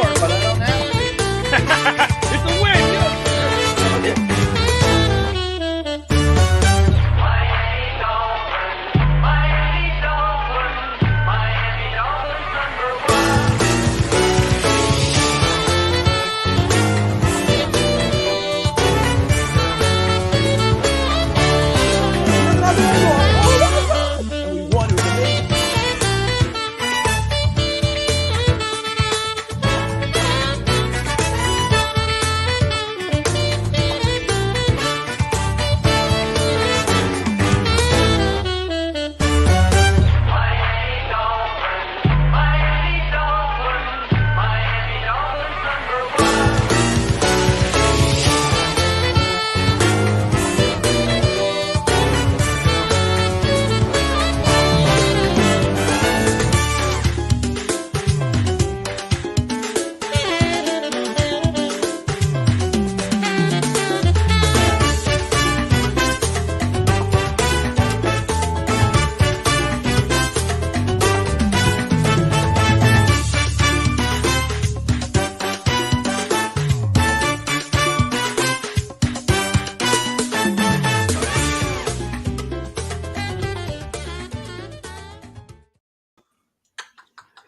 more, but I don't have to. It's a win.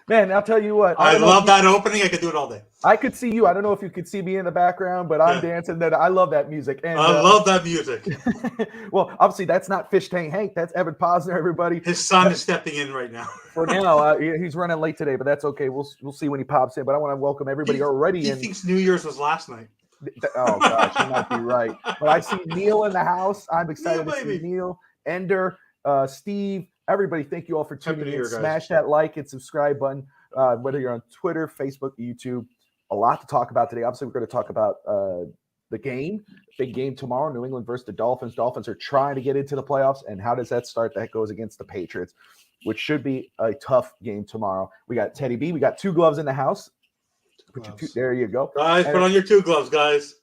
Man, I'll tell you what. I love that opening. I could do it all day. I could see you. I don't know if you could see me in the background, but I'm dancing. That I love that music. And I love that music. Well, obviously, that's not Fish Tank Hank. That's Evan Posner, everybody. His son is stepping in right now. For now, he's running late today, but that's okay. We'll see when he pops in. But I want to welcome everybody already. He thinks New Year's was last night. Oh, gosh, you might be right. But I see Neil in the house. I'm excited to see Neil, Ender, Steve, everybody. Thank you all for tuning in. Smash that like and subscribe button, whether you're on Twitter, Facebook, YouTube. A lot to talk about today. Obviously, we're going to talk about the game, big game tomorrow, New England versus the Dolphins. Dolphins are trying to get into the playoffs, and how does that start? That goes against the Patriots, which should be a tough game tomorrow. We got Teddy B. We got 2 gloves in the house. There you go. Guys, put on your 2 gloves, guys.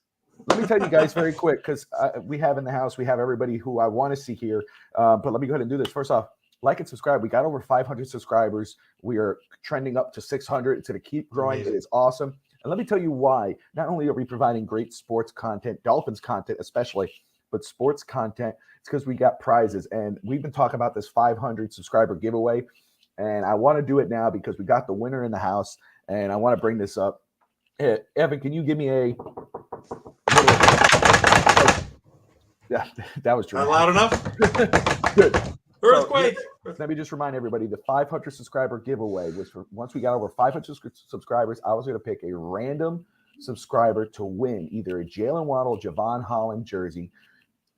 Let me tell you guys very quick, because we have in the house, we have everybody who I want to see here. But let me go ahead and do this. First off, like and subscribe. We got over 500 subscribers. We are trending up to 600. It's going to keep growing. Amazing. It is awesome. And let me tell you why. Not only are we providing great sports content, Dolphins content especially, but sports content, it's because we got prizes. And we've been talking about this 500 subscriber giveaway. And I want to do it now because we got the winner in the house. And I want to bring this up. Hey, Evan, can you give me a... Yeah, that was true. Not loud enough? Good. Earthquake. So, let me just remind everybody, the 500 subscriber giveaway was for once we got over 500 subscribers, I was going to pick a random subscriber to win either a Jalen Waddle, Javon Holland jersey.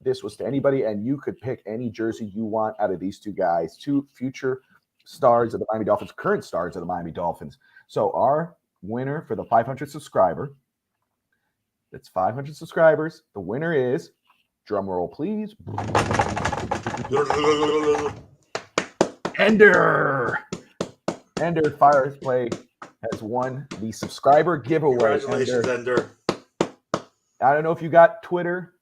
This was to anybody, and you could pick any jersey you want out of these 2 guys, 2 future stars of the Miami Dolphins, current stars of the Miami Dolphins. So our winner for the 500 subscriber, that's 500 subscribers. The winner is, drum roll, please. Ender Fireplay has won the subscriber giveaway. Congratulations, Ender. I don't know if you got Twitter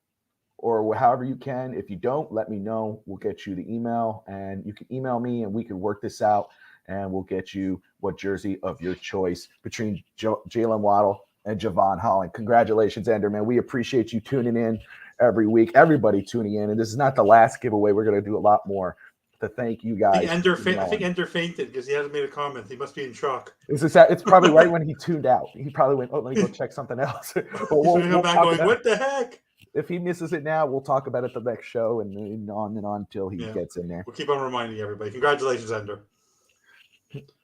or however you can. If you don't, let me know. We'll get you the email, and you can email me, and we can work this out, and we'll get you what jersey of your choice between Jalen Waddle and Javon Holland. Congratulations, Ender, man. We appreciate you tuning in every week, everybody tuning in. And this is not the last giveaway. We're going to do a lot more to thank you guys. I think Ender fainted because he hasn't made a comment. He must be in shock. It's probably right when he tuned out. He probably went, let me go check something else. We'll come back going, what the heck? If he misses it now, we'll talk about it the next show and on until he gets in there. We'll keep on reminding everybody. Congratulations, Ender.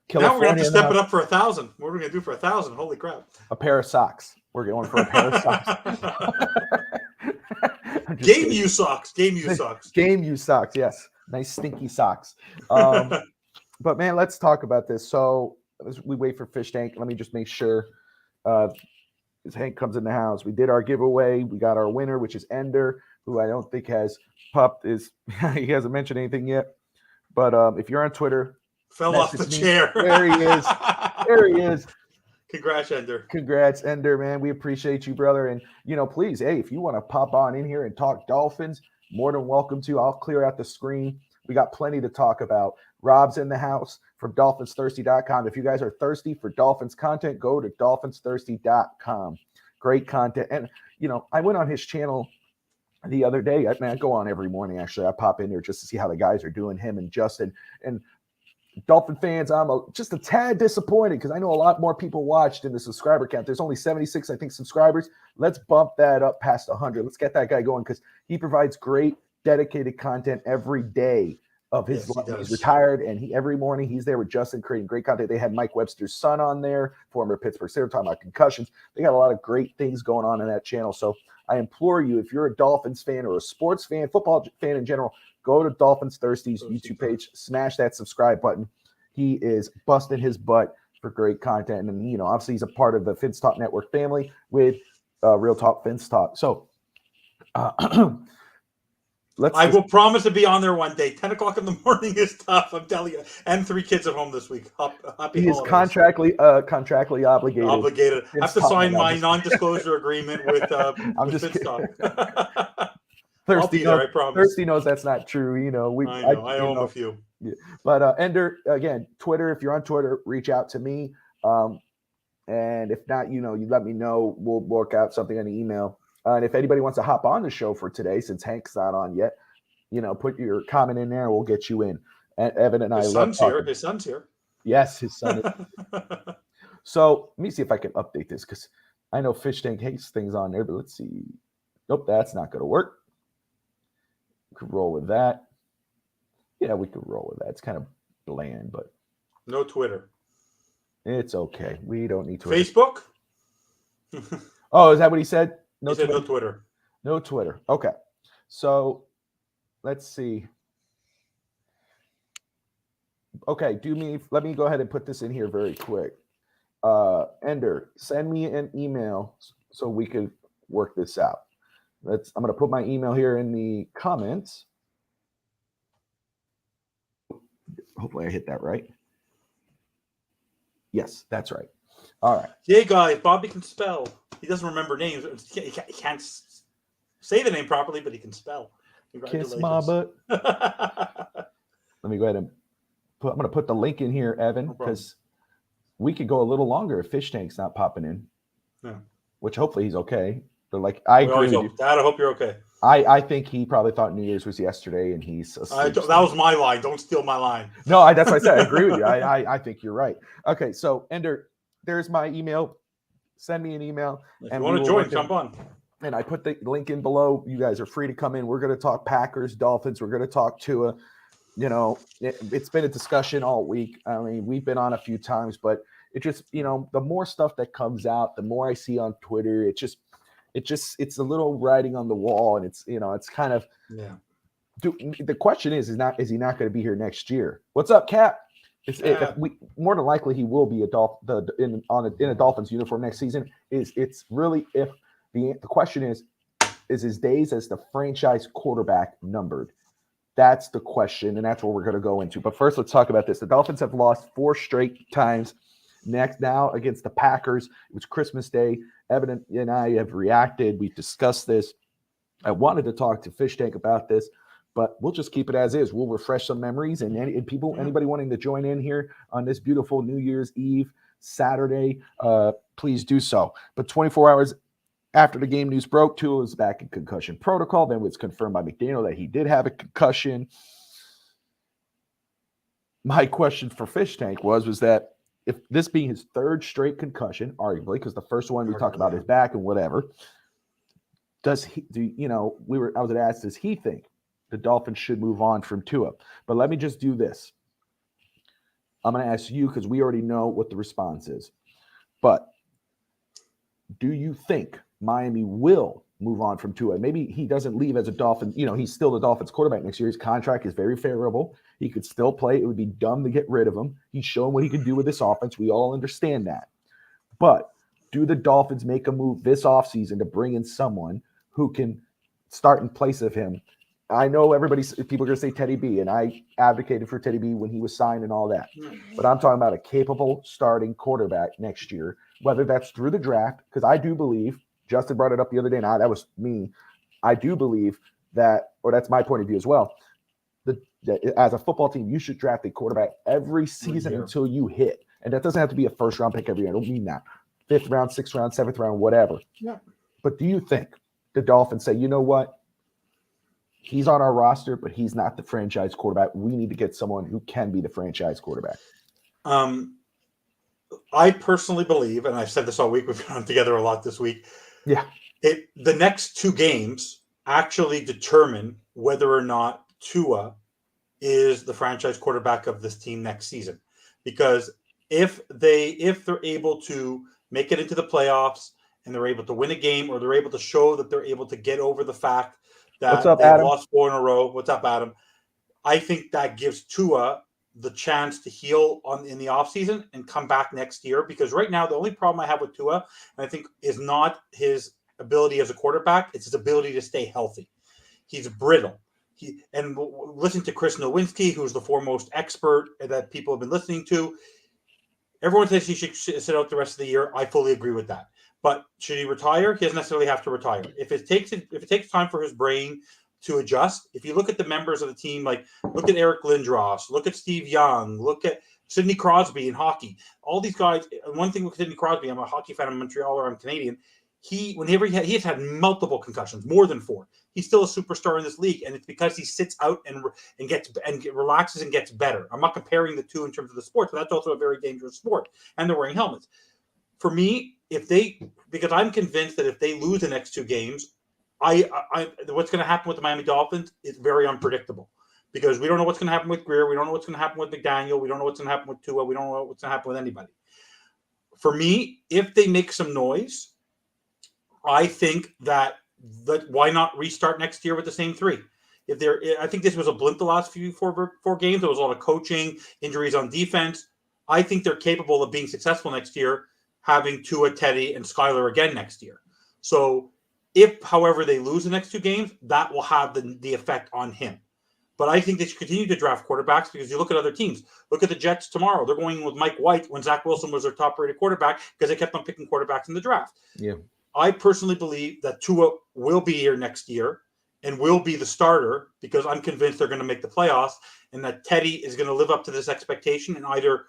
California, now we're going to have to step it up for 1,000. What are we going to do for 1,000? Holy crap. A pair of socks. We're going for a pair of socks. Game you socks. Game you socks, yes. Nice stinky socks. But, man, let's talk about this. So as we wait for Fish Tank, let me just make sure as Hank comes in the house. We did our giveaway. We got our winner, which is Ender, who I don't think has popped he hasn't mentioned anything yet. But if you're on Twitter, fell off the chair. There he is. There he is. Congrats, Ender. Congrats, Ender, man. We appreciate you, brother. And, please, hey, if you want to pop on in here and talk Dolphins, more than welcome to. I'll clear out the screen We got plenty to talk about. Rob's in the house from DolphinsThirsty.com. If you guys are thirsty for Dolphins content, go to DolphinsThirsty.com. Great content. And, I went on his channel the other day. I go on every morning, actually. I pop in there just to see how the guys are doing, him and Justin. And Dolphin fans, I'm just a tad disappointed because I know a lot more people watched in the subscriber count. There's only 76, I think, subscribers. Let's bump that up past 100. Let's get that guy going because he provides great, dedicated content every day of his life. He's retired, and every morning he's there with Justin creating great content. They had Mike Webster's son on there, former Pittsburgh Steelers, talking about concussions. They got a lot of great things going on in that channel. So I implore you, if you're a Dolphins fan or a sports fan, football fan in general, go to Dolphins Thirsty's YouTube page, smash that subscribe button. He is busting his butt for great content. And, obviously he's a part of the Fins Talk Network family with Real Talk Fins Talk. So I will promise to be on there one day. 10 o'clock in the morning is tough, I'm telling you. And 3 kids at home this week. Happy he is contractually obligated. I have to sign my non-disclosure agreement with I'm just Fins Talk. Thirsty there, I promise. Thirsty knows that's not true. I owe him a few. Yeah. But Ender, again, Twitter, if you're on Twitter, reach out to me. And if not, you let me know. We'll work out something on the email. And if anybody wants to hop on the show for today, since Hank's not on yet, put your comment in there and we'll get you in. And Evan and His son's here. Yes, his son is. So let me see if I can update this because I know Fish Tank hates things on there, but let's see. Nope, that's not going to work. We could roll with that. Yeah, we could roll with that. It's kind of bland, but no Twitter. It's okay. We don't need Twitter. Facebook? Oh, is that what he said? No Twitter. No Twitter. Okay. So let's see. Okay, let me go ahead and put this in here very quick. Ender, send me an email so we could work this out. I'm going to put my email here in the comments. Hopefully I hit that right. Yes, that's right. All right. Hey, guys, Bobby can spell. He doesn't remember names. He can't say the name properly, but he can spell. Kiss my butt. Let me go ahead and I'm going to put the link in here, Evan, because we could go a little longer if Fish Tank's not popping in. Yeah. Which hopefully he's okay. But I agree with you. Dad, I hope you're okay. I think he probably thought New Year's was yesterday, and he's asleep. That was my line. Don't steal my line. No, that's what I said. I agree with you. I think you're right. Okay, so Ender, there's my email. Send me an email. If you want to join, jump on. And I put the link in below. You guys are free to come in. We're going to talk Packers, Dolphins. We're going to talk Tua. It's been a discussion all week. I mean, we've been on a few times, but it just, the more stuff that comes out, the more I see on Twitter, it's a little writing on the wall, and it's kind of, the question is he not going to be here next year? What's up, Cap? More than likely he will be in a Dolphins uniform next season. It's really if the question is his days as the franchise quarterback numbered? That's the question, and that's what we're going to go into. But first, let's talk about this. The Dolphins have lost 4 straight times. Now against the Packers, it was Christmas Day. Evan and I have reacted. We've discussed this. I wanted to talk to Fish Tank about this, but we'll just keep it as is. We'll refresh some memories, and anybody wanting to join in here on this beautiful New Year's Eve Saturday, please do so. But 24 hours after the game news broke, Tua was back in concussion protocol. Then it was confirmed by McDaniel that he did have a concussion. My question for Fish Tank was that if this being his 3rd straight concussion, arguably, because the first one we talked about his back and whatever, I was asked, does he think the Dolphins should move on from Tua? But let me just do this. I'm going to ask you because we already know what the response is. But do you think Miami will move on from Tua? Maybe he doesn't leave as a Dolphin. He's still the Dolphins quarterback next year. His contract is very favorable. He could still play. It would be dumb to get rid of him. He's shown what he can do with this offense. We all understand that. But do the Dolphins make a move this offseason to bring in someone who can start in place of him? I know people are going to say Teddy B, and I advocated for Teddy B when he was signed and all that. But I'm talking about a capable starting quarterback next year, whether that's through the draft, because I do believe, Justin brought it up the other day, and that was me. I do believe that, or that's my point of view as well, the As a football team, you should draft a quarterback every season until you hit. And that doesn't have to be a first-round pick every year. I don't mean that. 5th round, 6th round, 7th round, whatever. Yeah. But do you think the Dolphins say, you know what? He's on our roster, but he's not the franchise quarterback. We need to get someone who can be the franchise quarterback. I personally believe, and I've said this all week, we've been on together a lot this week. Yeah. The next 2 games actually determine whether or not Tua is the franchise quarterback of this team next season. Because if they're able to make it into the playoffs and they're able to win a game, or they're able to show that they're able to get over the fact that they've lost 4 in a row. What's up, Adam? I think that gives Tua the chance to heal in the offseason and come back next year. Because right now, the only problem I have with Tua, and I think, is not his ability as a quarterback, it's his ability to stay healthy. He's brittle. And listening to Chris Nowinski, who's the foremost expert that people have been listening to, everyone says he should sit out the rest of the year. I fully agree with that. But should he retire? He doesn't necessarily have to retire. If it takes time for his brain to adjust, if you look at the members of the team, like look at Eric Lindros, look at Steve Young, look at Sidney Crosby in hockey, all these guys. One thing with Sidney Crosby, I'm a hockey fan, I'm a Montrealer, I'm Canadian. He has had multiple concussions, more than 4. He's still a superstar in this league, and it's because he sits out and relaxes and gets better. I'm not comparing the two in terms of the sports, but that's also a very dangerous sport, and they're wearing helmets. For me, because I'm convinced that if they lose the next 2 games, what's going to happen with the Miami Dolphins is very unpredictable, because we don't know what's going to happen with Greer, we don't know what's going to happen with McDaniel, we don't know what's going to happen with Tua, we don't know what's going to happen with anybody. For me, if they make some noise, I think that why not restart next year with the same 3? I think this was a blimp the last four games. There was a lot of coaching, injuries on defense. I think they're capable of being successful next year, having Tua, Teddy, and Skyler again next year. So if, however, they lose the next 2 games, that will have the effect on him. But I think they should continue to draft quarterbacks, because you look at other teams. Look at the Jets tomorrow. They're going with Mike White when Zach Wilson was their top-rated quarterback, because they kept on picking quarterbacks in the draft. Yeah. I personally believe that Tua will be here next year and will be the starter, because I'm convinced they're going to make the playoffs, and that Teddy is going to live up to this expectation and either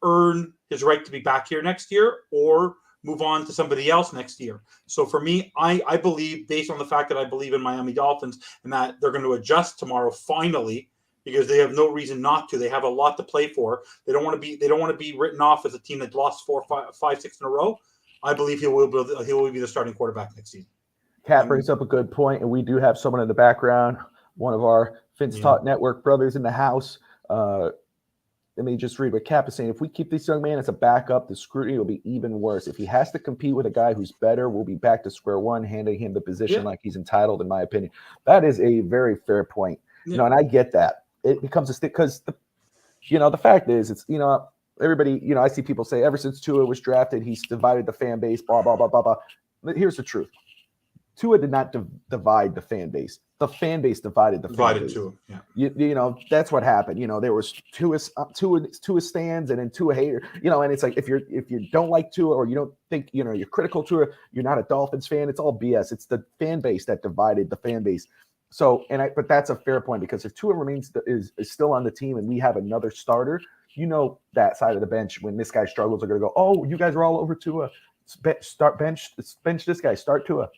earn his right to be back here next year or move on to somebody else next year. So for me, I believe, based on the fact that I believe in Miami Dolphins and that they're going to adjust tomorrow finally, because they have no reason not to. They have a lot to play for. They don't want to be written off as a team that lost 4, 5, 6 in a row. I believe he will be the starting quarterback next season. Kat brings up a good point, and we do have someone in the background, one of our Finns Talk Network brothers in the house. Let me just read what Cap is saying. If we keep this young man as a backup, the scrutiny will be even worse. If he has to compete with a guy who's better, we'll be back to square one, handing him the position like he's entitled, in my opinion. That is a very fair point. And I get that. It becomes a stick because, the fact is, it's, everybody, I see people say ever since Tua was drafted, he's divided the fan base, blah, blah, blah, blah, blah. But here's the truth. Tua did not divide the fan base. The fan base divided the fan base. Tua. Yeah. That's what happened. There was Tua stands and then Tua hater. And it's like if you don't like Tua or you don't think you're critical to her, you're not a Dolphins fan. It's all BS. It's the fan base that divided the fan base. So but that's a fair point, because if Tua is still on the team and we have another starter, that side of the bench, when this guy struggles, are going to go, oh, you guys are all over Tua. Bench this guy. Start Tua.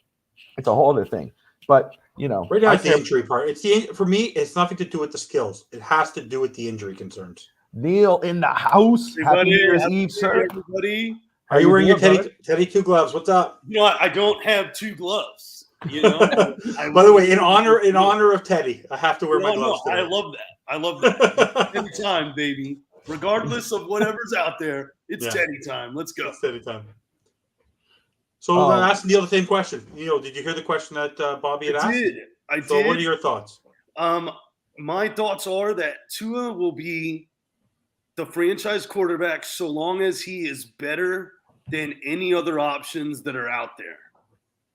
It's a whole other thing. But, right now it's the injury part. For me, it's nothing to do with the skills. It has to do with the injury concerns. Neil in the house. Happy New Year's Eve, sir. Everybody. Are you wearing your Teddy 2 gloves? What's up? I don't have 2 gloves. By the way, in honor of Teddy, I have to wear my gloves today. I love that. Anytime, baby. Regardless of whatever's out there, it's Teddy time. Let's go. It's Teddy time. So I'm going to ask Neil the same question. Did you hear the question that Bobby had asked? I did. So what are your thoughts? My thoughts are that Tua will be the franchise quarterback so long as he is better than any other options that are out there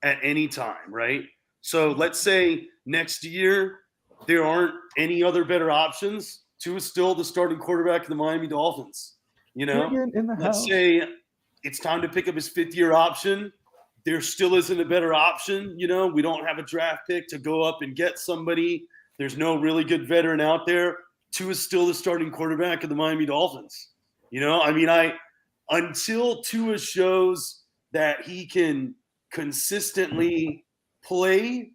at any time, right? So let's say next year there aren't any other better options. Tua's still the starting quarterback of the Miami Dolphins. Let's say it's time to pick up his 5th-year option. There still isn't a better option. We don't have a draft pick to go up and get somebody There's no really good veteran out there. Tua is still the starting quarterback of the Miami Dolphins. Until Tua shows that he can consistently play,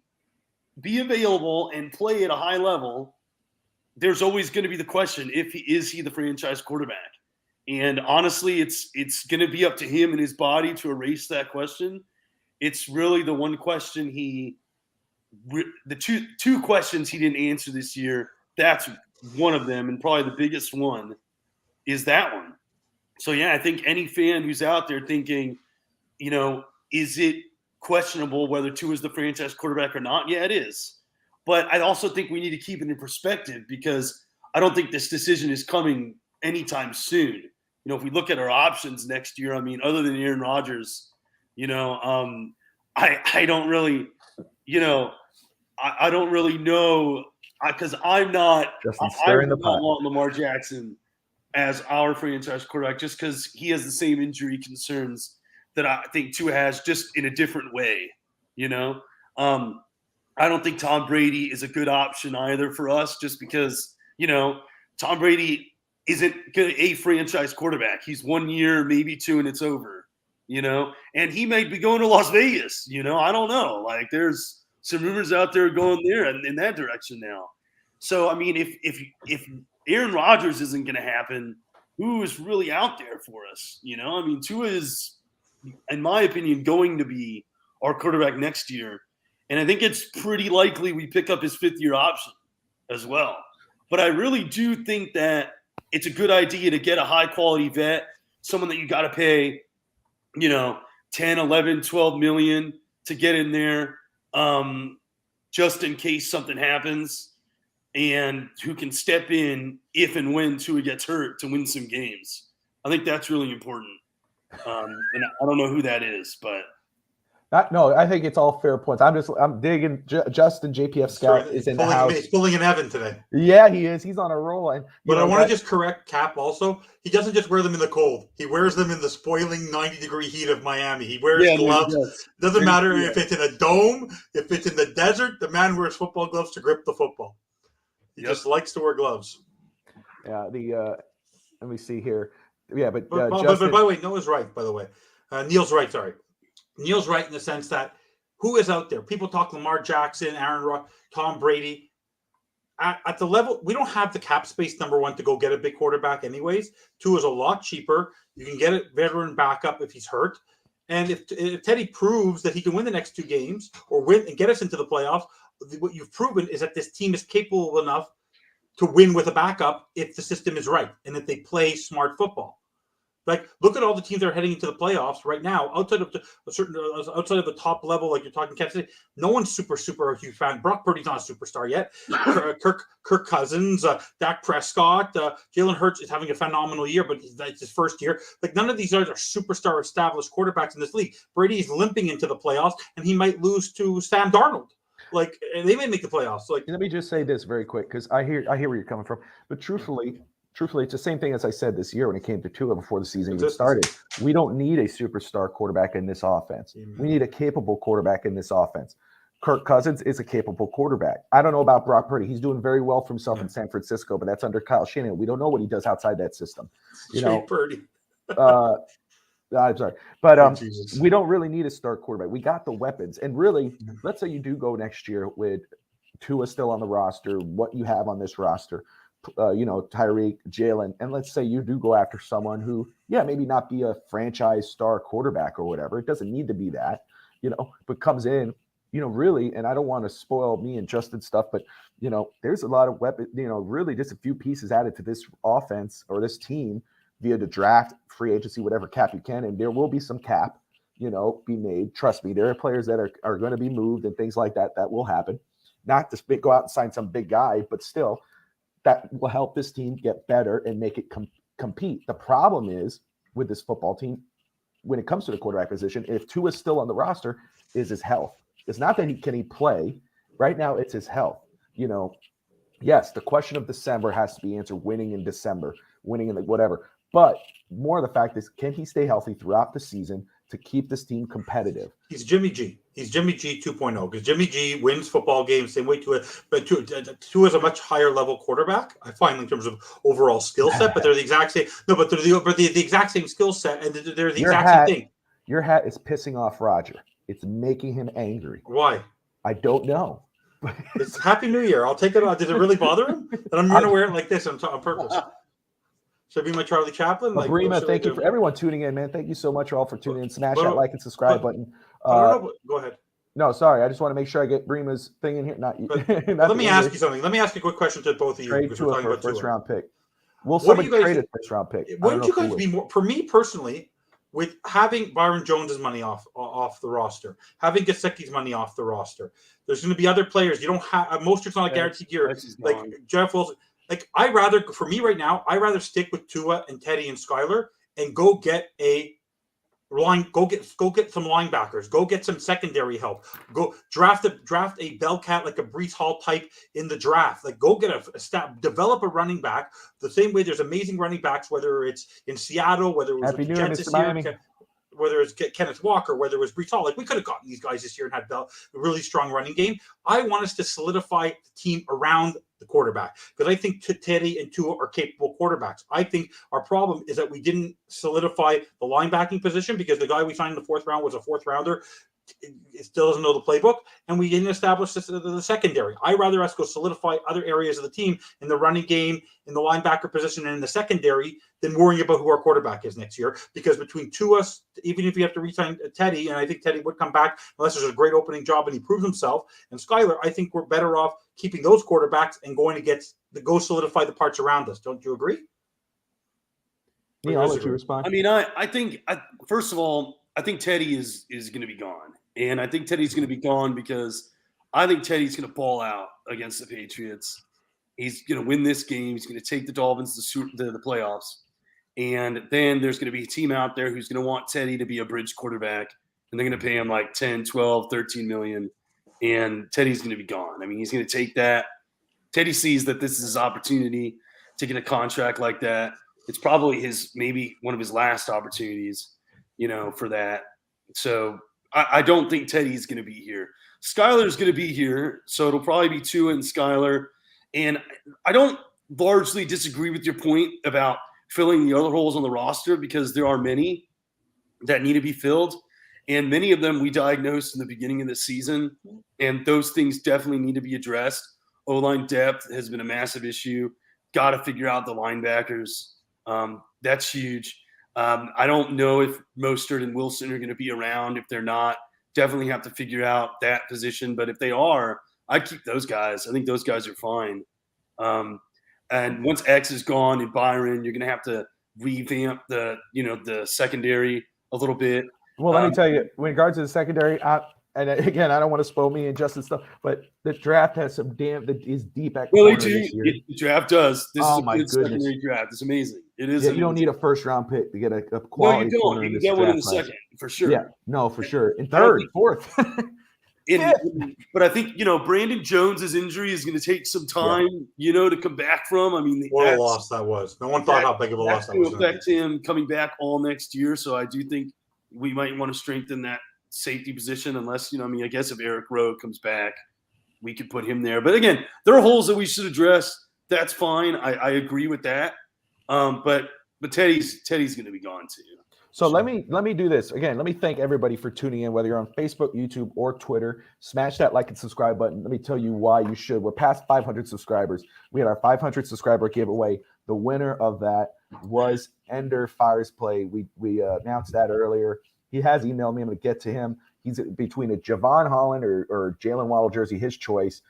be available, and play at a high level, there's always going to be the question, is he the franchise quarterback? And honestly, it's going to be up to him and his body to erase that question. It's really the one question the two questions he didn't answer this year. That's one of them, and probably the biggest one is that one. So, yeah, I think any fan who's out there thinking, is it questionable whether Tua is the franchise quarterback or not? Yeah, it is. But I also think we need to keep it in perspective because I don't think this decision is coming anytime soon. If we look at our options next year, other than Aaron Rodgers, I don't really, I don't really know because I do not want Lamar Jackson as our franchise quarterback just because he has the same injury concerns that I think Tua has, just in a different way. I don't think Tom Brady is a good option either for us just because, Tom Brady isn't a franchise quarterback. He's 1 year, maybe two, and it's over, and he may be going to Las Vegas, I don't know. Like there's some rumors out there going there and in that direction now. So, if Aaron Rodgers isn't going to happen, who is really out there for us? Tua is, in my opinion, going to be our quarterback next year. And I think it's pretty likely we pick up his fifth-year option as well. But I really do think that it's a good idea to get a high-quality vet, someone that you got to pay, 10, 11, 12 million to get in there just in case something happens, and who can step in if and when Tua gets hurt to win some games. I think that's really important. And I don't know who that is, but – no, I think it's all fair points. I'm digging. Justin JPF Scout is in the house. He's pulling an Evan today. Yeah, he is. He's on a roll. But I want to just correct Cap also. He doesn't just wear them in the cold. He wears them in the spoiling 90-degree heat of Miami. He wears gloves. Doesn't matter if it's in a dome, if it's in the desert. The man wears football gloves to grip the football. He just likes to wear gloves. Yeah. Let me see here. Yeah, but Justin, by the way, Noah's right. By the way, Neil's right. Sorry. Neil's right in the sense that who is out there? People talk Lamar Jackson, Aaron Rodgers, Tom Brady. At the level, we don't have the cap space, number one, to go get a big quarterback anyways. Two is a lot cheaper. You can get a veteran backup if he's hurt. And if Teddy proves that he can win the next two games or win and get us into the playoffs, what you've proven is that this team is capable enough to win with a backup if the system is right and if they play smart football. Like, look at all the teams that are heading into the playoffs right now. Outside of the top level, like you're talking Kansas City, no one's super a huge fan. Brock Purdy's not a superstar yet. Kirk Cousins, Dak Prescott, Jalen Hurts is having a phenomenal year, but it's his first year. Like, none of these guys are superstar established quarterbacks in this league. Brady's limping into the playoffs, and he might lose to Sam Darnold. Like, they may make the playoffs. Like, let me just say this very quick because I hear where you're coming from, but truthfully, it's the same thing as I said this year when it came to Tua before the season even started. We don't need a superstar quarterback in this offense. We need a capable quarterback in this offense. Kirk Cousins is a capable quarterback. I don't know about Brock Purdy. He's doing very well for himself in San Francisco, but that's under Kyle Shanahan. We don't know what he does outside that system. Purdy. I'm sorry. But we don't really need a star quarterback. We got the weapons. And really, let's say you do go next year with Tua still on the roster, what you have on this roster. Tyreek, Jalen, and let's say you do go after someone who, maybe not be a franchise star quarterback or whatever. It doesn't need to be that, but comes in, really, and I don't want to spoil me and Justin stuff, but, there's a lot of weapons, really just a few pieces added to this offense or this team via the draft, free agency, whatever cap you can, and there will be some cap, be made. Trust me, there are players that are going to be moved and things like that. That will happen. Not to go out and sign some big guy, but still, that will help this team get better and make it compete. The problem is with this football team, when it comes to the quarterback position, if Tua is still on the roster, is his health. It's not that he play. Right now, it's his health. Yes, the question of December has to be answered, winning in December, winning in whatever. But more of the fact is, can he stay healthy throughout the season? to keep this team competitive. He's Jimmy G. He's Jimmy G 2.0 because Jimmy G wins football games same way Tua, but Tua is a much higher level quarterback. I find in terms of overall skill set, but they're the exact same. No, but they're the exact same skill set, and they're the exact same thing. Your hat is pissing off Roger. It's making him angry. Why? I don't know. It's Happy New Year. I'll take it off. Did it really bother him that I'm going to wear it like this on purpose? Should I be my Charlie Chaplin? Brima, thank you for everyone tuning in, man. Thank you so much all for tuning in. Smash that like and subscribe button. Go ahead. No, sorry. I just want to make sure I get Brima's thing in here. Not you. Let me ask you something. Let me ask you a quick question to both of you. Trade Tua for a first-round pick. Will somebody trade a first-round pick? Wouldn't you guys be more? For me personally, with having Byron Jones's money off the roster, having Gesicki's money off the roster, there's going to be other players. You don't have Mostert's not a guaranteed year. Like Jeff Wilson. Like for me right now, I rather stick with Tua and Teddy and Skyler and go get a line. Go get some linebackers. Go get some secondary help. Go draft a Bellcat like a Breece Hall type in the draft. Like go get develop a running back the same way there's amazing running backs, whether it's in Seattle, whether it was with the Jets this year, whether it's Kenneth Walker, whether it was Breece Hall. Like we could have gotten these guys this year and had a really strong running game. I want us to solidify the team around the quarterback because I think Teddy and Tua are capable quarterbacks. I think our problem is that we didn't solidify the linebacking position because the guy we signed in the fourth round was a fourth rounder. It still doesn't know the playbook, and we didn't establish the secondary. I'd rather us go solidify other areas of the team in the running game, in the linebacker position, and in the secondary than worrying about who our quarterback is next year. Because between Tua, even if you have to re-sign Teddy, and I think Teddy would come back unless there's a great opening job and he proves himself, and Skyler, I think we're better off keeping those quarterbacks and going to go solidify the parts around us. Don't you agree? Yeah, I'll let you respond. I mean, I think first of all, I think Teddy is going to be gone. And I think Teddy's going to be gone because I think Teddy's going to ball out against the Patriots. He's going to win this game. He's going to take the Dolphins to the playoffs. And then there's going to be a team out there who's going to want Teddy to be a bridge quarterback. And they're going to pay him like 10, 12, 13 million. And Teddy's going to be gone. I mean, he's going to take that. Teddy sees that this is his opportunity to get a contract like that. It's probably maybe one of his last opportunities, for that. So I don't think Teddy's going to be here. Skyler's going to be here, so it'll probably be Tua and Skyler. And I don't largely disagree with your point about filling the other holes on the roster because there are many that need to be filled. And many of them we diagnosed in the beginning of the season, and those things definitely need to be addressed. O-line depth has been a massive issue. Got to figure out the linebackers. That's huge. I don't know if Mostert and Wilson are going to be around. If they're not, definitely have to figure out that position. But if they are, I'd keep those guys. I think those guys are fine. And once X is gone and Byron, you're going to have to revamp the secondary a little bit. Well, let me tell you, in regards to the secondary, and again, I don't want to spoil me and Justin stuff, but the draft has some that is deep at corner this year. The draft does. This is a good goodness. secondary draft. It's amazing. It is. Yeah, you don't need a first-round pick to get a quality corner in this draft. You can get one in the second, for sure. Yeah, no, for sure. In third, fourth. But I think, Brandon Jones's injury is going to take some time, to come back from. I mean, what a loss that was. No one thought how big of a loss that was. That will affect him coming back all next year. So I do think we might want to strengthen that safety position unless, I guess if Eric Rowe comes back, we could put him there. But again, there are holes that we should address. That's fine. I agree with that. But Teddy's going to be gone too. So let me do this again. Let me thank everybody for tuning in, whether you're on Facebook, YouTube, or Twitter. Smash that like and subscribe button. Let me tell you why you should. We're past 500 subscribers. We had our 500 subscriber giveaway. The winner of that was Ender Fires Play. We announced that earlier. He has emailed me. I'm going to get to him. He's between a Javon Holland or Jalen Waddle jersey, his choice.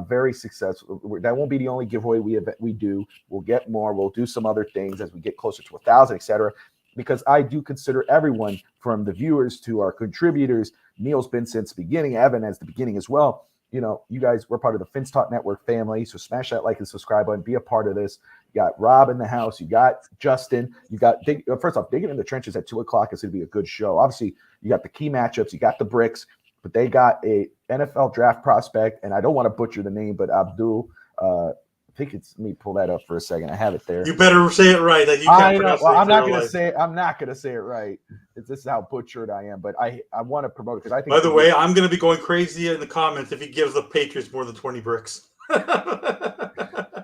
Very successful. That won't be the only giveaway we do. We'll get more. We'll do some other things as we get closer to 1,000, etc. Because I do consider everyone from the viewers to our contributors. Neil's been since the beginning. Evan as the beginning as well. You guys, we're part of the Fins Talk Network family. So smash that like and subscribe button. Be a part of this. You got Rob in the house. You got Justin. You got first off, digging in the trenches at 2:00 is going to be a good show. Obviously, you got the key matchups. You got the bricks, but they got a NFL draft prospect, and I don't want to butcher the name, but Abdul. I think it's. Let me pull that up for a second. I have it there. You better say it right. That you I know. Well, I'm not going to say it. I'm not going to say it right. This is how butchered I am, but I want to promote it because I think. By the way, I'm going to be going crazy in the comments if he gives the Patriots more than 20 bricks.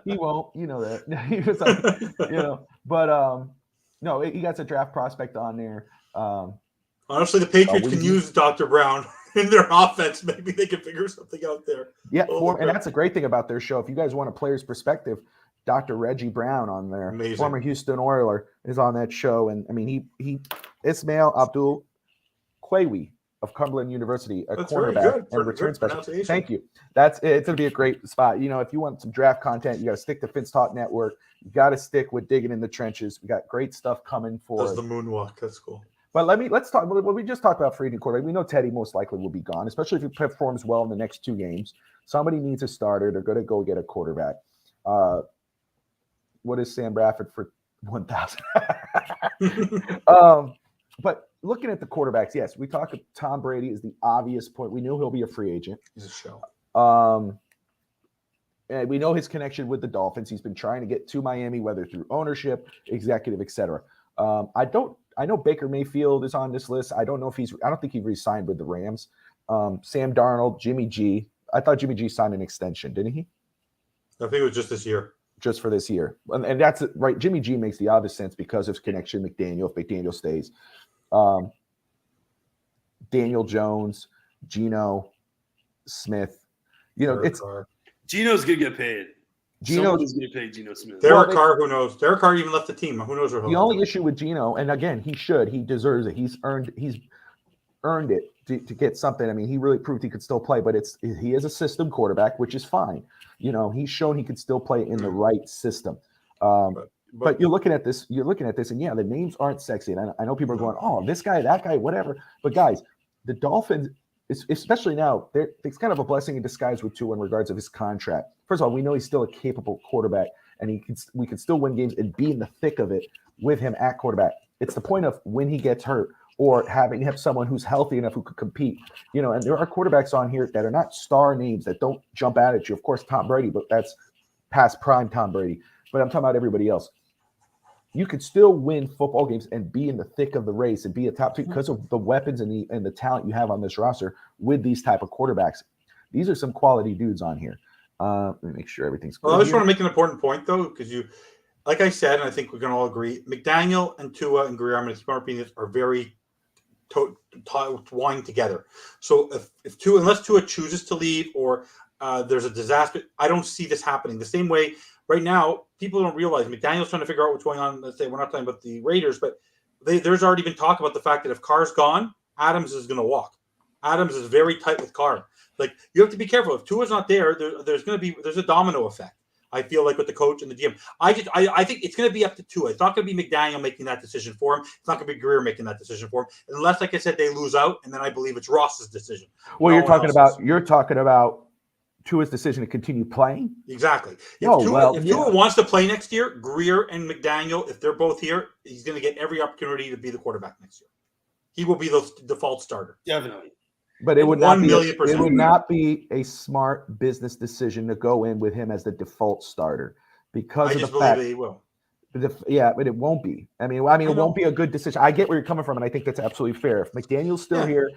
He won't, you know that. He was like, but no, he got a draft prospect on there. Honestly, the Patriots can use Dr. Brown in their offense. Maybe they can figure something out there. Yeah, and that's a great thing about their show. If you guys want a player's perspective, Dr. Reggie Brown on there, former Houston Oiler, is on that show. And I mean, he Ismail Abdul Quawi of Cumberland University, a cornerback and return specialist. Thank you. It's going to be a great spot. If you want some draft content, you got to stick to Finns Talk Network. You got to stick with digging in the trenches. We got great stuff coming for the moonwalk. That's cool. But let's talk. Well, we just talked about free agent quarterback. We know Teddy most likely will be gone, especially if he performs well in the next 2 games. Somebody needs a starter. They're going to go get a quarterback. What is Sam Bradford for 1,000? But looking at the quarterbacks, yes, we talked. Tom Brady is the obvious point. We knew he'll be a free agent. He's a show. And we know his connection with the Dolphins. He's been trying to get to Miami, whether through ownership, executive, etc. I know Baker Mayfield is on this list. I don't think he re-signed with the Rams. Sam Darnold, Jimmy G. I thought Jimmy G signed an extension, didn't he? I think it was just this year. Just for this year. And that's right. Jimmy G makes the obvious sense because of his connection with McDaniel, if McDaniel stays. Daniel Jones, Geno Smith. Gino's going to get paid. Someone's going to pay Geno Smith. Derek Carr, who knows? Derek Carr even left the team. Who knows? The only issue with Geno, and again, he deserves it. He's earned it to get something. I mean, he really proved he could still play, but he is a system quarterback, which is fine. He's shown he could still play in the right system. But you're looking at this, and yeah, the names aren't sexy. And I know people are going, oh, this guy, that guy, whatever. But guys, the Dolphins, especially now, it's kind of a blessing in disguise with Tua in regards of his contract. First of all, we know he's still a capable quarterback, and we can still win games and be in the thick of it with him at quarterback. It's the point of when he gets hurt or have someone who's healthy enough who could compete. And there are quarterbacks on here that are not star names that don't jump out at you. Of course, Tom Brady, but that's past prime Tom Brady. But I'm talking about everybody else. You could still win football games and be in the thick of the race and be a top 2 because of the weapons and the talent you have on this roster with these type of quarterbacks. These are some quality dudes on here. Let me make sure everything's good. Well, I just want to make an important point, though, because like I said, and I think we can all agree, McDaniel and Tua and Greer, I'm going to keep on repeating this, are very twined together. So if Tua, unless Tua chooses to leave or there's a disaster, I don't see this happening. The same way right now, people don't realize McDaniel's trying to figure out what's going on. Let's say we're not talking about the Raiders, but there's already been talk about the fact that if Carr's gone, Adams is going to walk. Adams is very tight with Carr. Like, you have to be careful. If Tua's not there's a domino effect. I feel like with the coach and the GM. I think it's going to be up to Tua. It's not going to be McDaniel making that decision for him. It's not going to be Greer making that decision for him, unless, like I said, they lose out, and then I believe it's Ross's decision. Well, you're talking about Tua's decision to continue playing? Exactly. If Tua wants to play next year, Greer and McDaniel, if they're both here, he's going to get every opportunity to be the quarterback next year. He will be the default starter. Definitely. But it would not be a smart business decision to go in with him as the default starter because of the fact he will. But it won't be. I mean, it won't be a good decision. I get where you're coming from, and I think that's absolutely fair. If McDaniel's still here,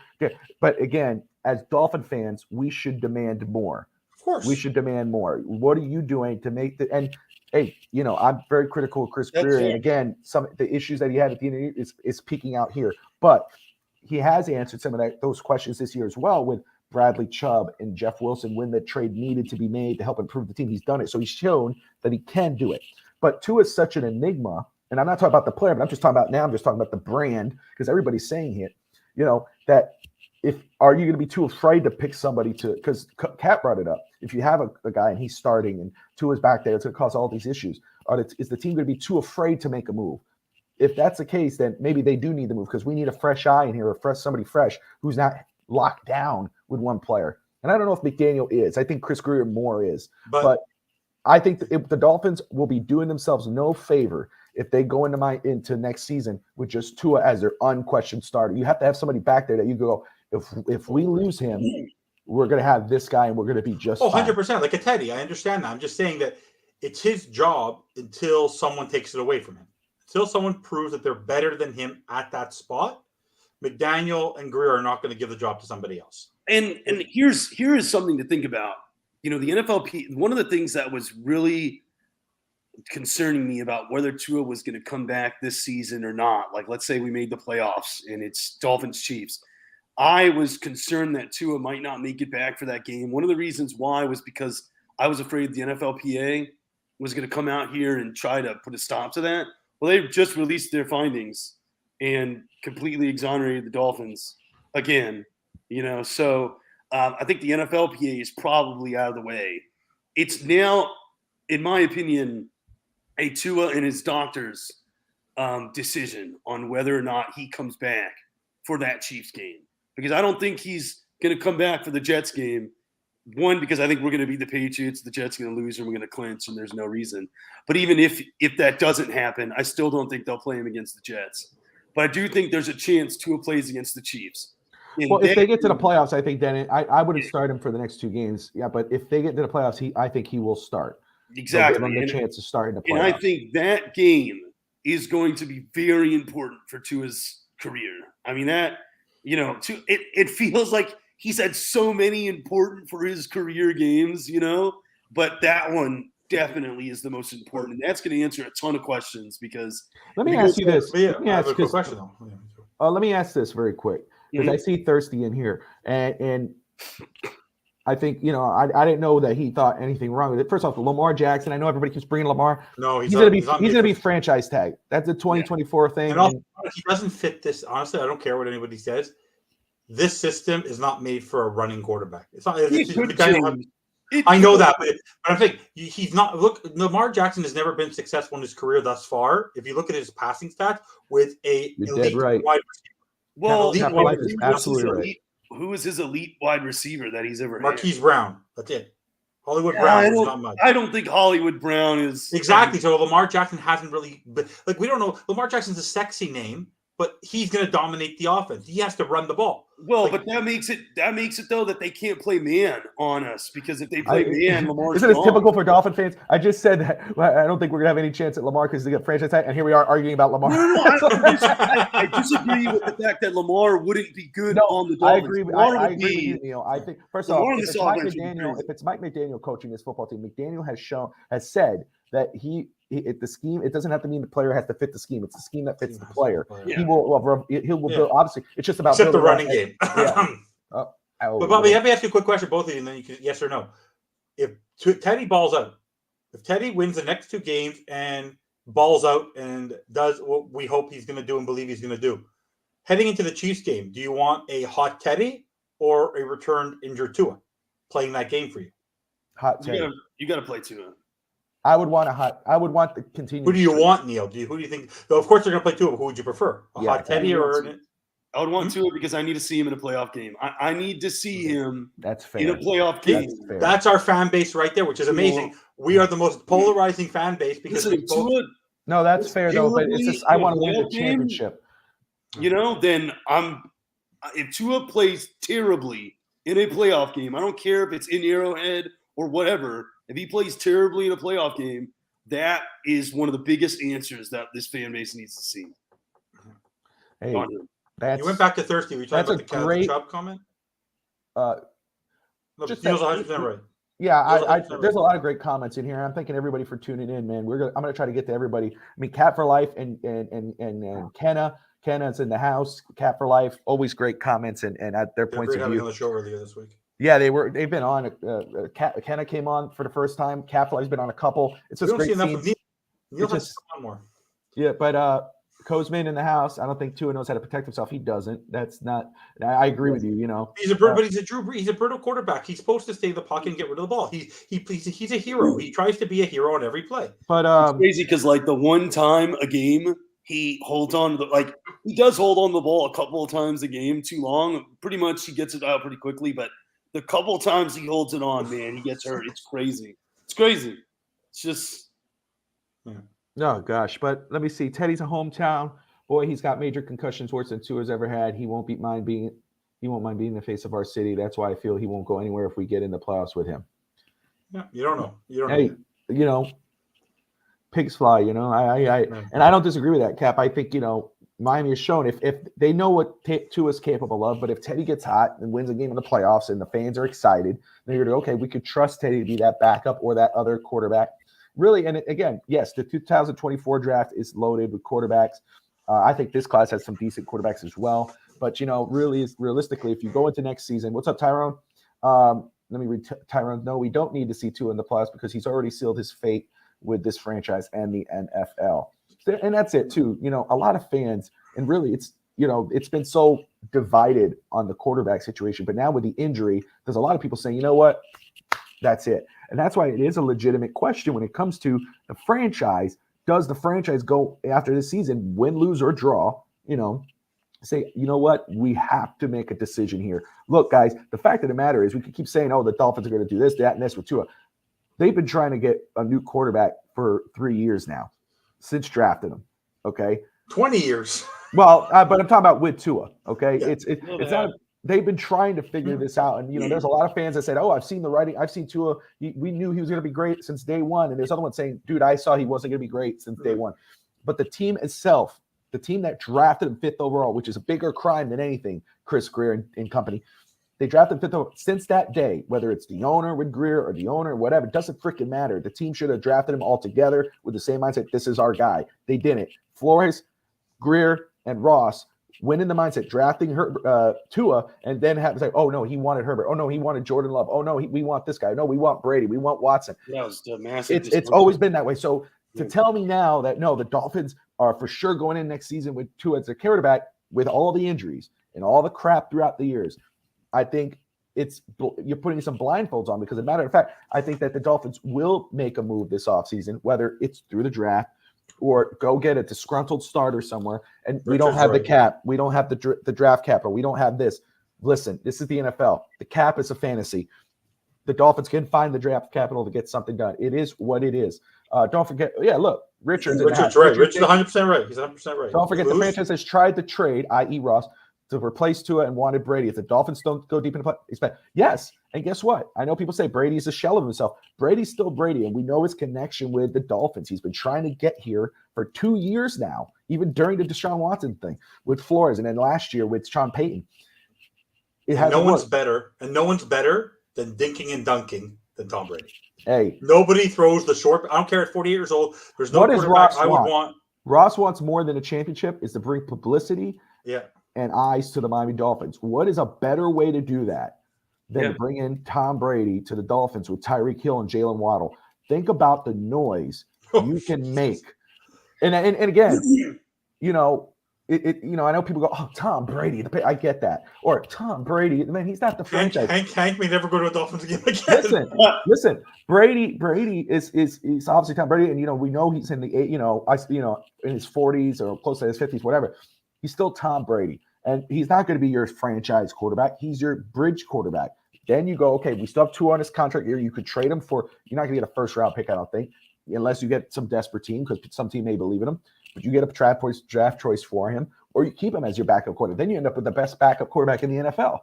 but again, as Dolphin fans, we should demand more. Of course, we should demand more. What are you doing to make the and? Hey, I'm very critical of Chris Greer, and again, some of the issues that he had at the end is peeking out here, but he has answered some of those questions this year as well with Bradley Chubb and Jeff Wilson when the trade needed to be made to help improve the team. He's done it. So he's shown that he can do it. But Tua is such an enigma, and I'm not talking about the player, but I'm just talking about the brand because everybody's saying it, that are you going to be too afraid to pick somebody because Kat brought it up. If you have a guy and he's starting and Tua's back there, it's going to cause all these issues. Is the team going to be too afraid to make a move? If that's the case, then maybe they do need the move because we need a fresh eye in here, somebody fresh who's not locked down with one player. And I don't know if McDaniel is. I think Chris Greer more is. But I think the Dolphins will be doing themselves no favor if they go into next season with just Tua as their unquestioned starter. You have to have somebody back there that you go, if we lose him, we're going to have this guy and we're going to be just fine. 100%. Like a Teddy. I understand that. I'm just saying that it's his job until someone takes it away from him. Until someone proves that they're better than him at that spot, McDaniel and Greer are not going to give the job to somebody else. And here is something to think about. The NFLP, one of the things that was really concerning me about whether Tua was going to come back this season or not, like let's say we made the playoffs and it's Dolphins Chiefs, I was concerned that Tua might not make it back for that game. One of the reasons why was because I was afraid the NFLPA was going to come out here and try to put a stop to that. Well, they've just released their findings and completely exonerated the Dolphins again. So I think the NFLPA is probably out of the way. It's now, in my opinion, a Tua and his doctor's decision on whether or not he comes back for that Chiefs game. Because I don't think he's going to come back for the Jets game. One, because I think we're going to beat the Patriots, the Jets are going to lose, and we're going to clinch, and there's no reason. But even if that doesn't happen, I still don't think they'll play him against the Jets. But I do think there's a chance Tua plays against the Chiefs. Well, if they get to the playoffs, I think then I wouldn't start him for the next 2 games. Yeah, but if they get to the playoffs, I think he will start. Exactly. So give him the chance to start in the playoffs. And I think that game is going to be very important for Tua's career. I mean, it feels like he's had so many important for his career games, but that one definitely is the most important. And that's going to answer a ton of questions because let me ask you this. Let me ask a quick question though. Let me ask this very quick because I see Thirsty in here, and I think I didn't know that he thought anything wrong with it. First off, Lamar Jackson. I know everybody keeps bringing Lamar. No, he's going to be franchise tag. That's a 2024 thing. And also, he doesn't fit this. Honestly, I don't care what anybody says. This system is not made for a running quarterback. It's not. I know that, but I think he's not. Look, Lamar Jackson has never been successful in his career thus far. If you look at his passing stats with a elite wide receiver. Well, absolutely right. Who is his elite wide receiver that he's ever had? Marquise Brown. That's it. Hollywood Brown is not much. I don't think Hollywood Brown is exactly. So Lamar Jackson hasn't really. But we don't know. Lamar Jackson's a sexy name, but he's going to dominate the offense. He has to run the ball. Well, but that makes it though that they can't play man on us because if they play man, Lamar's isn't it typical for Dolphin fans? I just said that I don't think we're gonna have any chance at Lamar because they get franchise tag, and here we are arguing about Lamar. No, I disagree with the fact that Lamar wouldn't be good on the Dolphins. I agree with you, Neil. I think first off, if it's Mike McDaniel coaching this football team, McDaniel has said that the scheme, it doesn't have to mean the player has to fit the scheme. It's the scheme that fits the player. Yeah. He will build. Obviously, it's just about except the running game. Yeah. But Bobby, let me ask you a quick question, both of you, and then you can yes or no. If Teddy balls out, if Teddy wins the next 2 games and balls out and does what we hope he's going to do and believe he's going to do, heading into the Chiefs game, do you want a hot Teddy or a returned injured Tua playing that game for you? Hot Teddy. You got to play Tua. I would want the continued. Who do you want, Neil? Who do you think? Though of course they're going to play Tua. Who would you prefer? Hot Teddy or? I would want Tua because I need to see him in a playoff game. I need to see him. That's fair. In a playoff game. That's our fan base right there, which is amazing. We are the most polarizing fan base because No, that's fair though. But it's just I want to win the championship. Then if Tua plays terribly in a playoff game, I don't care if it's in Arrowhead or whatever. If he plays terribly in a playoff game, that is one of the biggest answers that this fan base needs to see. Hey, you went back to Thirsty. Were you talking about the Chubb comment? Neil's 100% right. Yeah, there's a lot of great comments in here. I'm thanking everybody for tuning in, man. I'm gonna try to get to everybody. I mean, Cat for Life and Kenna's in the house. Cat for Life, always great comments and at their points of view. On the show earlier this week. Yeah, they've been on. Kenna came on for the first time. Cat for Life's been on a couple. It's just great. Neil has to come on more. Yeah, but Kozman in the house. I don't think Tua knows how to protect himself. He doesn't. That's not. I agree with you. He's a but he's a Drew Brees. He's a brutal quarterback. He's supposed to stay in the pocket and get rid of the ball. He's a hero. He tries to be a hero on every play. But it's crazy because the one time a game he holds on to he does hold on the ball a couple of times a game too long. Pretty much he gets it out pretty quickly, but the couple of times he holds it on, man, he gets hurt. It's crazy. It's just. Yeah. Oh, gosh. But let me see. Teddy's a hometown. Boy, he's got major concussions worse than Tua's ever had. He won't mind being in the face of our city. That's why I feel he won't go anywhere if we get in the playoffs with him. Yeah, you don't know. Pigs fly, and I don't disagree with that, Cap. I think, Miami has shown if they know what Tua's capable of, but if Teddy gets hot and wins a game in the playoffs and the fans are excited, then you're okay, we could trust Teddy to be that backup or that other quarterback. Really, and again, yes, the 2024 draft is loaded with quarterbacks. I think this class has some decent quarterbacks as well. But, really, realistically, if you go into next season, what's up, Tyrone? Let me read Tyrone. No, we don't need to see Tua in the playoffs because he's already sealed his fate with this franchise and the NFL. And that's it, too. A lot of fans, and really it's been so divided on the quarterback situation. But now with the injury, there's a lot of people saying, you know what, that's it. And that's why it is a legitimate question when it comes to the franchise. Does the franchise go after this season, win, lose, or draw, say, you know what, we have to make a decision here. Look, guys, the fact of the matter is we could keep saying, oh, the Dolphins are going to do this, that, and this with Tua. They've been trying to get a new quarterback for 3 years now since drafting him, okay? 20 years. Well, but I'm talking about with Tua, okay? Yeah. It's not – they've been trying to figure this out. And, there's a lot of fans that said, oh, I've seen the writing. I've seen Tua. We knew he was going to be great since day one. And there's other ones saying, dude, I saw he wasn't going to be great since day one. But the team itself, the team that drafted him 5th overall, which is a bigger crime than anything, Chris Greer and company, they drafted him 5th overall. Since that day, whether it's the owner with Greer or the owner, whatever, it doesn't freaking matter. The team should have drafted him all together with the same mindset. This is our guy. They didn't. Flores, Greer, and Ross went in the mindset drafting Tua and then have to say, oh, no, he wanted Herbert. Oh, no, he wanted Jordan Love. Oh, no, we want this guy. No, we want Brady. We want Watson. That was the massive. It's always been that way. So to tell me now that, no, the Dolphins are for sure going in next season with Tua as their quarterback with all the injuries and all the crap throughout the years, I think you're putting some blindfolds on because, as a matter of fact, I think that the Dolphins will make a move this offseason, whether it's through the draft or go get a disgruntled starter somewhere. And we don't have the cap. We don't have the draft capital. We don't have this. Listen, this is the NFL. The cap is a fantasy. The Dolphins can find the draft capital to get something done. It is what it is. Don't forget. Yeah, look, Richard's right. Richard's 100% right. He's 100% right. Don't forget the franchise has tried to trade, i.e. Ross, to replace Tua and wanted Brady. If the Dolphins don't go deep in the play, yes. And guess what? I know people say Brady's a shell of himself. Brady's still Brady, and we know his connection with the Dolphins. He's been trying to get here for 2 years now, even during the Deshaun Watson thing with Flores, and then last year with Sean Payton. No one's better than dinking and dunking than Tom Brady. Hey, nobody throws the short. I don't care at 48 years old. There's no quarterback I would want. Ross wants more than a championship. Is to bring publicity. Yeah. And eyes to the Miami Dolphins. What is a better way to do that than bring in Tom Brady to the Dolphins with Tyreek Hill and Jalen Waddle? Think about the noise you can make. And again, I know people go, oh, Tom Brady. I get that. Or Tom Brady. Man, he's not the franchise. Hank may never go to a Dolphins game again. Listen. Brady is obviously Tom Brady, and we know he's in the in his 40s or close to his 50s, whatever. He's still Tom Brady, and he's not going to be your franchise quarterback. He's your bridge quarterback. Then you go, okay, we still have Tua on his contract here. You could trade him for – you're not going to get a first-round pick, I don't think, unless you get some desperate team because some team may believe in him. But you get a draft choice for him, or you keep him as your backup quarterback. Then you end up with the best backup quarterback in the NFL.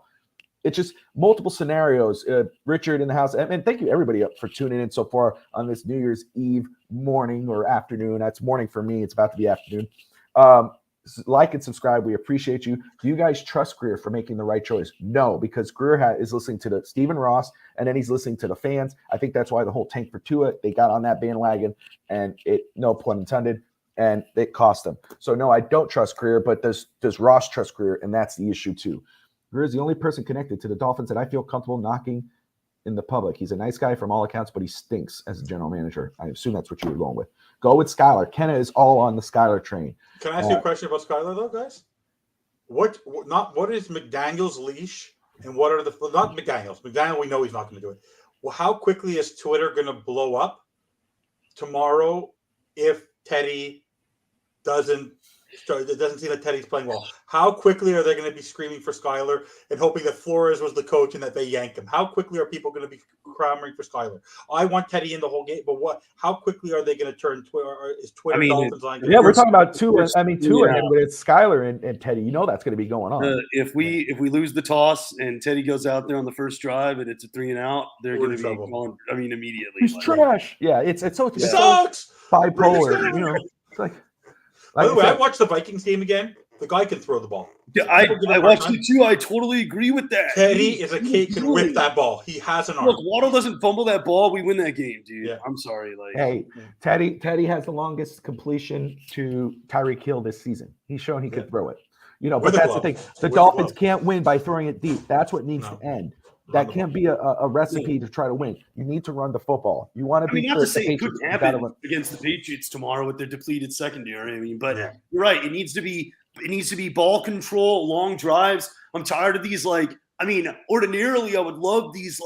It's just multiple scenarios. Richard in the house, and thank you everybody for tuning in so far on this New Year's Eve morning or afternoon. That's morning for me. It's about to be afternoon. Like and subscribe. We appreciate you. Do you guys trust Greer for making the right choice? No, because Greer is listening to the Stephen Ross, and then he's listening to the fans. I think that's why the whole tank for Tua, they got on that bandwagon, and no pun intended, and it cost them. So no, I don't trust Greer, but does Ross trust Greer? And that's the issue too. Greer is the only person connected to the Dolphins that I feel comfortable knocking in the public. He's a nice guy from all accounts, but he stinks as a general manager. I assume that's what you were going with. Go with Skylar. Kenna is all on the Skylar train. Can I ask you a question about Skylar, though, guys? What is McDaniel's leash, and what are not McDaniel's? McDaniel, we know he's not going to do it. Well, how quickly is Twitter going to blow up tomorrow if Teddy it doesn't seem that Teddy's playing well? How quickly are they going to be screaming for Skylar and hoping that Flores was the coach and that they yank him? How quickly are people going to be clamoring for Skylar? I want Teddy in the whole game, but how quickly are they going to turn Twitter? Is Twitter Dolphins line? Yeah, we're talking about Tua. Tua, and it's Skylar and Teddy. That's going to be going on. If we lose the toss and Teddy goes out there on the first drive and it's a 3-and-out, they're going to be calling. Immediately. He's trash. Yeah, it's so sucks. Bipolar. It's like. By the way, I watched the Vikings game again. The guy can throw the ball. Yeah, I watched it too. I totally agree with that. Teddy is a kid can whip that ball. He has an arm. Look, Waddle doesn't fumble that ball, we win that game, dude. Yeah. I'm sorry. Hey, Teddy has the longest completion to Tyreek Hill this season. He's shown he could throw it. But that's the thing. The Dolphins can't win by throwing it deep. That's what needs to end. That can't be a recipe to try to win. You need to run the football. You want to be. Not to say it couldn't happen against the Patriots tomorrow with their depleted secondary. But you're right. It needs to be ball control, long drives. I'm tired of these. Ordinarily I would love these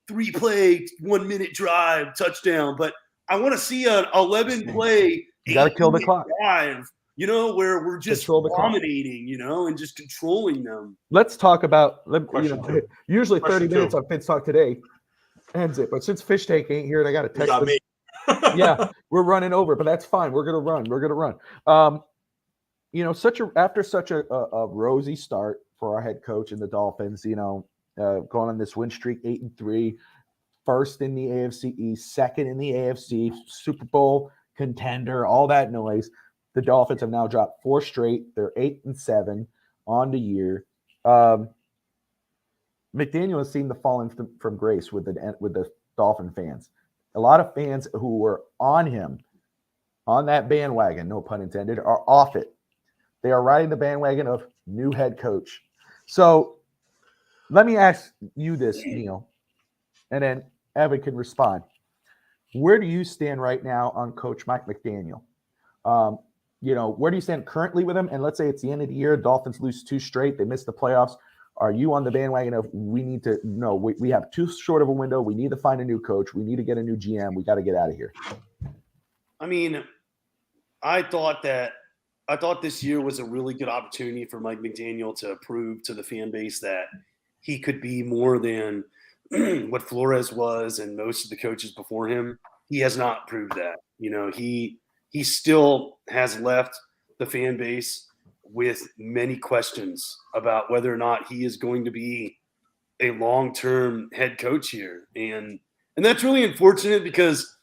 3-play, 1-minute drive touchdown. But I want to see an 11-play. You got to kill the clock. Drive. Where we're just dominating, and just controlling them. Let's talk about, usually 30 minutes on Fitz Talk Today ends it. But since Fish Tank ain't here and I got a text. Me. Yeah, we're running over, but that's fine. We're going to run. After such a rosy start for our head coach and the Dolphins, going on this win streak, 8-3, first in the AFC East, second in the AFC, Super Bowl contender, all that noise. The Dolphins have now dropped 4 straight. They're 8-7 on the year. McDaniel has seemed to fall from grace with the Dolphin fans. A lot of fans who were on him, on that bandwagon, no pun intended, are off it. They are riding the bandwagon of new head coach. So let me ask you this, Neil, and then Evan can respond. Where do you stand right now on Coach Mike McDaniel? Where do you stand currently with him? And let's say it's the end of the year, Dolphins lose 2 straight, they miss the playoffs. Are you on the bandwagon of we have too short of a window, we need to find a new coach, we need to get a new GM, we got to get out of here? I thought this year was a really good opportunity for Mike McDaniel to prove to the fan base that he could be more than what Flores was and most of the coaches before him. He has not proved that. He still has left the fan base with many questions about whether or not he is going to be a long-term head coach here. And that's really unfortunate because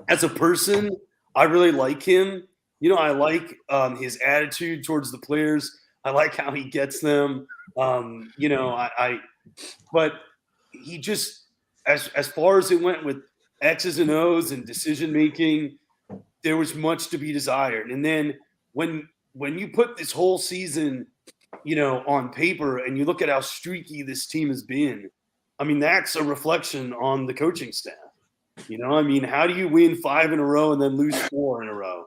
as a person, I really like him. I like his attitude towards the players. I like how he gets them. But he just, as far as it went with X's and O's and decision-making, there was much to be desired. And then when you put this whole season, on paper and you look at how streaky this team has been, that's a reflection on the coaching staff. How do you win 5 in a row and then lose 4 in a row?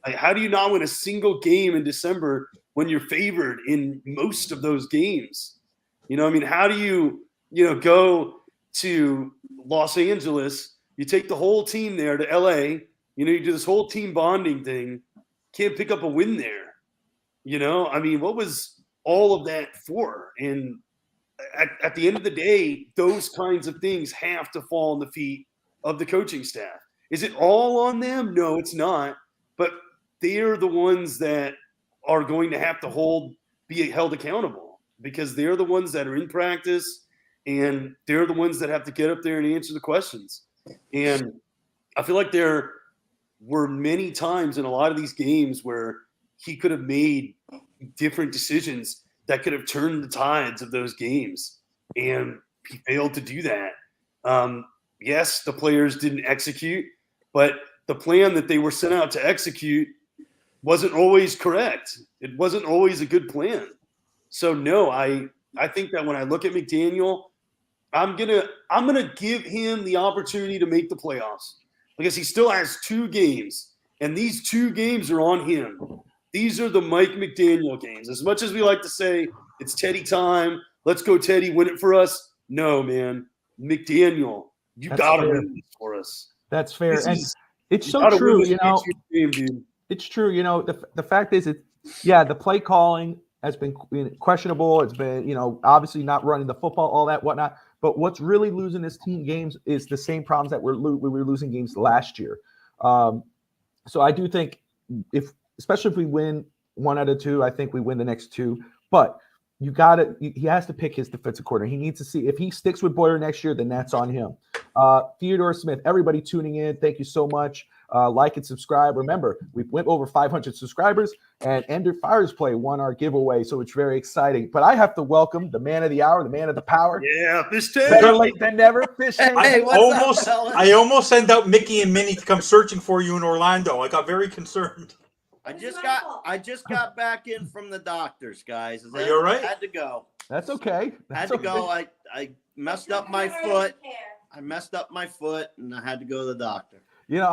How do you not win a single game in December when you're favored in most of those games? How do you, go to Los Angeles, you take the whole team there to LA, you do this whole team bonding thing, can't pick up a win there. What was all of that for? And at the end of the day, those kinds of things have to fall on the feet of the coaching staff. Is it all on them? No, it's not. But they're the ones that are going to have to be held accountable because they're the ones that are in practice and they're the ones that have to get up there and answer the questions. And I feel like there were many times in a lot of these games where he could have made different decisions that could have turned the tides of those games, and he failed to do that. Yes, the players didn't execute, but the plan that they were sent out to execute wasn't always correct. It wasn't always a good plan. So no, I think that when I look at McDaniel, I'm gonna give him the opportunity to make the playoffs because he still has 2 games, and these 2 games are on him. These are the Mike McDaniel games. As much as we like to say it's Teddy time, let's go Teddy, win it for us. No, man, McDaniel, you got to win this for us. That's fair, and it's so true. It's true. The fact is, the play calling has been questionable. It's been, obviously not running the football, all that, whatnot. But what's really losing this team games is the same problems that we were losing games last year. So I do think especially if we win 1 out of 2, I think we win the next 2. But he has to pick his defensive coordinator. He needs to see if he sticks with Boyer next year, then that's on him. Theodore Smith, everybody tuning in, thank you so much. Like and subscribe. Remember, we went over 500 subscribers, and Ender Fires Play won our giveaway, so it's very exciting. But I have to welcome the man of the hour, the man of the power. Yeah, Fish Tank. Better late than never, Fish Tank. Hey, what's up, fellas? I almost sent out Mickey and Minnie to come searching for you in Orlando. I got very concerned. I just got back in from the doctors, guys. Are you all right? I had to go. That's okay. Had to go. I messed up my foot. I messed up my foot, and I had to go to the doctor. You know,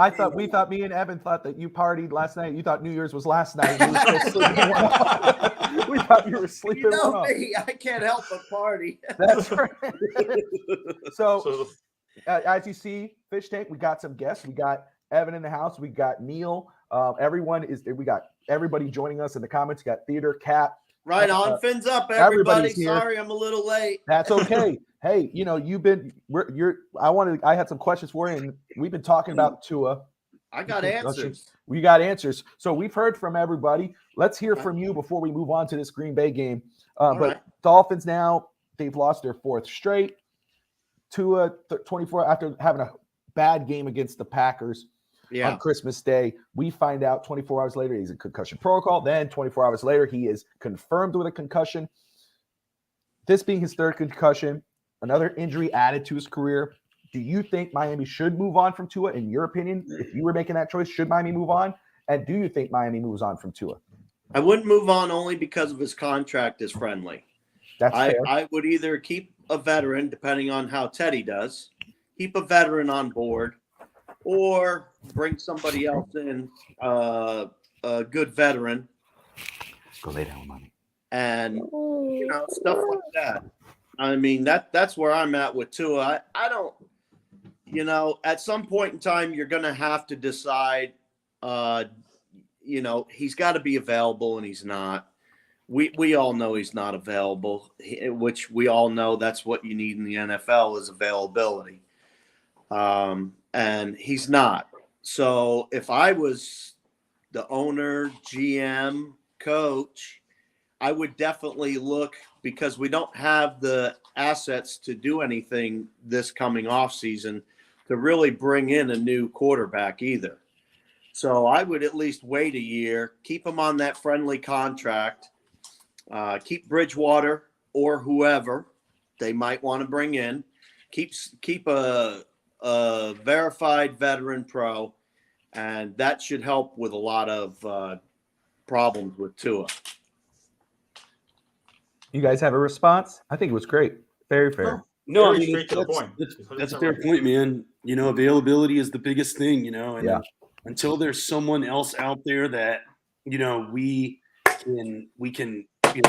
me and Evan thought that you partied last night. You thought New Year's was last night. You were still sleeping one off. We thought you were sleeping You know one off. me. I can't help but party. That's right. So, as you see, Fish Tank, we got some guests. We got Evan in the house. We got Neil. We got everybody joining us in the comments. We got Theater, Cat. Right on. Fins up, everybody. Everybody's here. Sorry, I'm a little late. That's okay. Hey, you know, I had some questions for you, and we've been talking about Tua. I got answers. We got answers. So we've heard from everybody. Let's hear from you before we move on to this Green Bay game. Right. Dolphins now, they've lost their 4th straight. Tua 24 after having a bad game against the Packers on Christmas Day. We find out 24 hours later he's in concussion protocol. Then 24 hours later he is confirmed with a concussion. This being his 3rd concussion, another injury added to his career. Do you think Miami should move on from Tua? In your opinion, if you were making that choice, should Miami move on? And do you think Miami moves on from Tua? I wouldn't move on only because of his contract is friendly. That's fair. I would either keep a veteran, depending on how Teddy does, keep a veteran on board, or bring somebody else in, a good veteran. Go lay down, mommy. And, stuff like that. I mean, that's where I'm at with Tua. I don't, at some point in time, you're going to have to decide, he's got to be available, and he's not. We all know he's not available, which we all know that's what you need in the NFL is availability. And he's not. So if I was the owner, GM, coach, I would definitely look, because we don't have the assets to do anything this coming off season to really bring in a new quarterback either. So I would at least wait a year, keep him on that friendly contract, keep Bridgewater or whoever they might want to bring in, keep a verified veteran pro, and that should help with a lot of problems with Tua. You guys have a response? I think it was great. Very fair. No, Straight to the point. That's a fair point, man. Availability is the biggest thing, and until there's someone else out there that, we can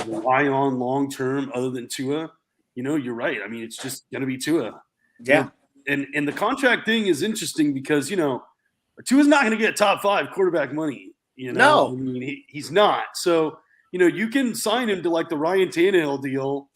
rely on long term other than Tua, you're right. I mean, it's just going to be Tua. Yeah. And the contract thing is interesting because, Tua's not going to get top 5 quarterback money. No. I mean, he's not. So, you can sign him to like the Ryan Tannehill deal,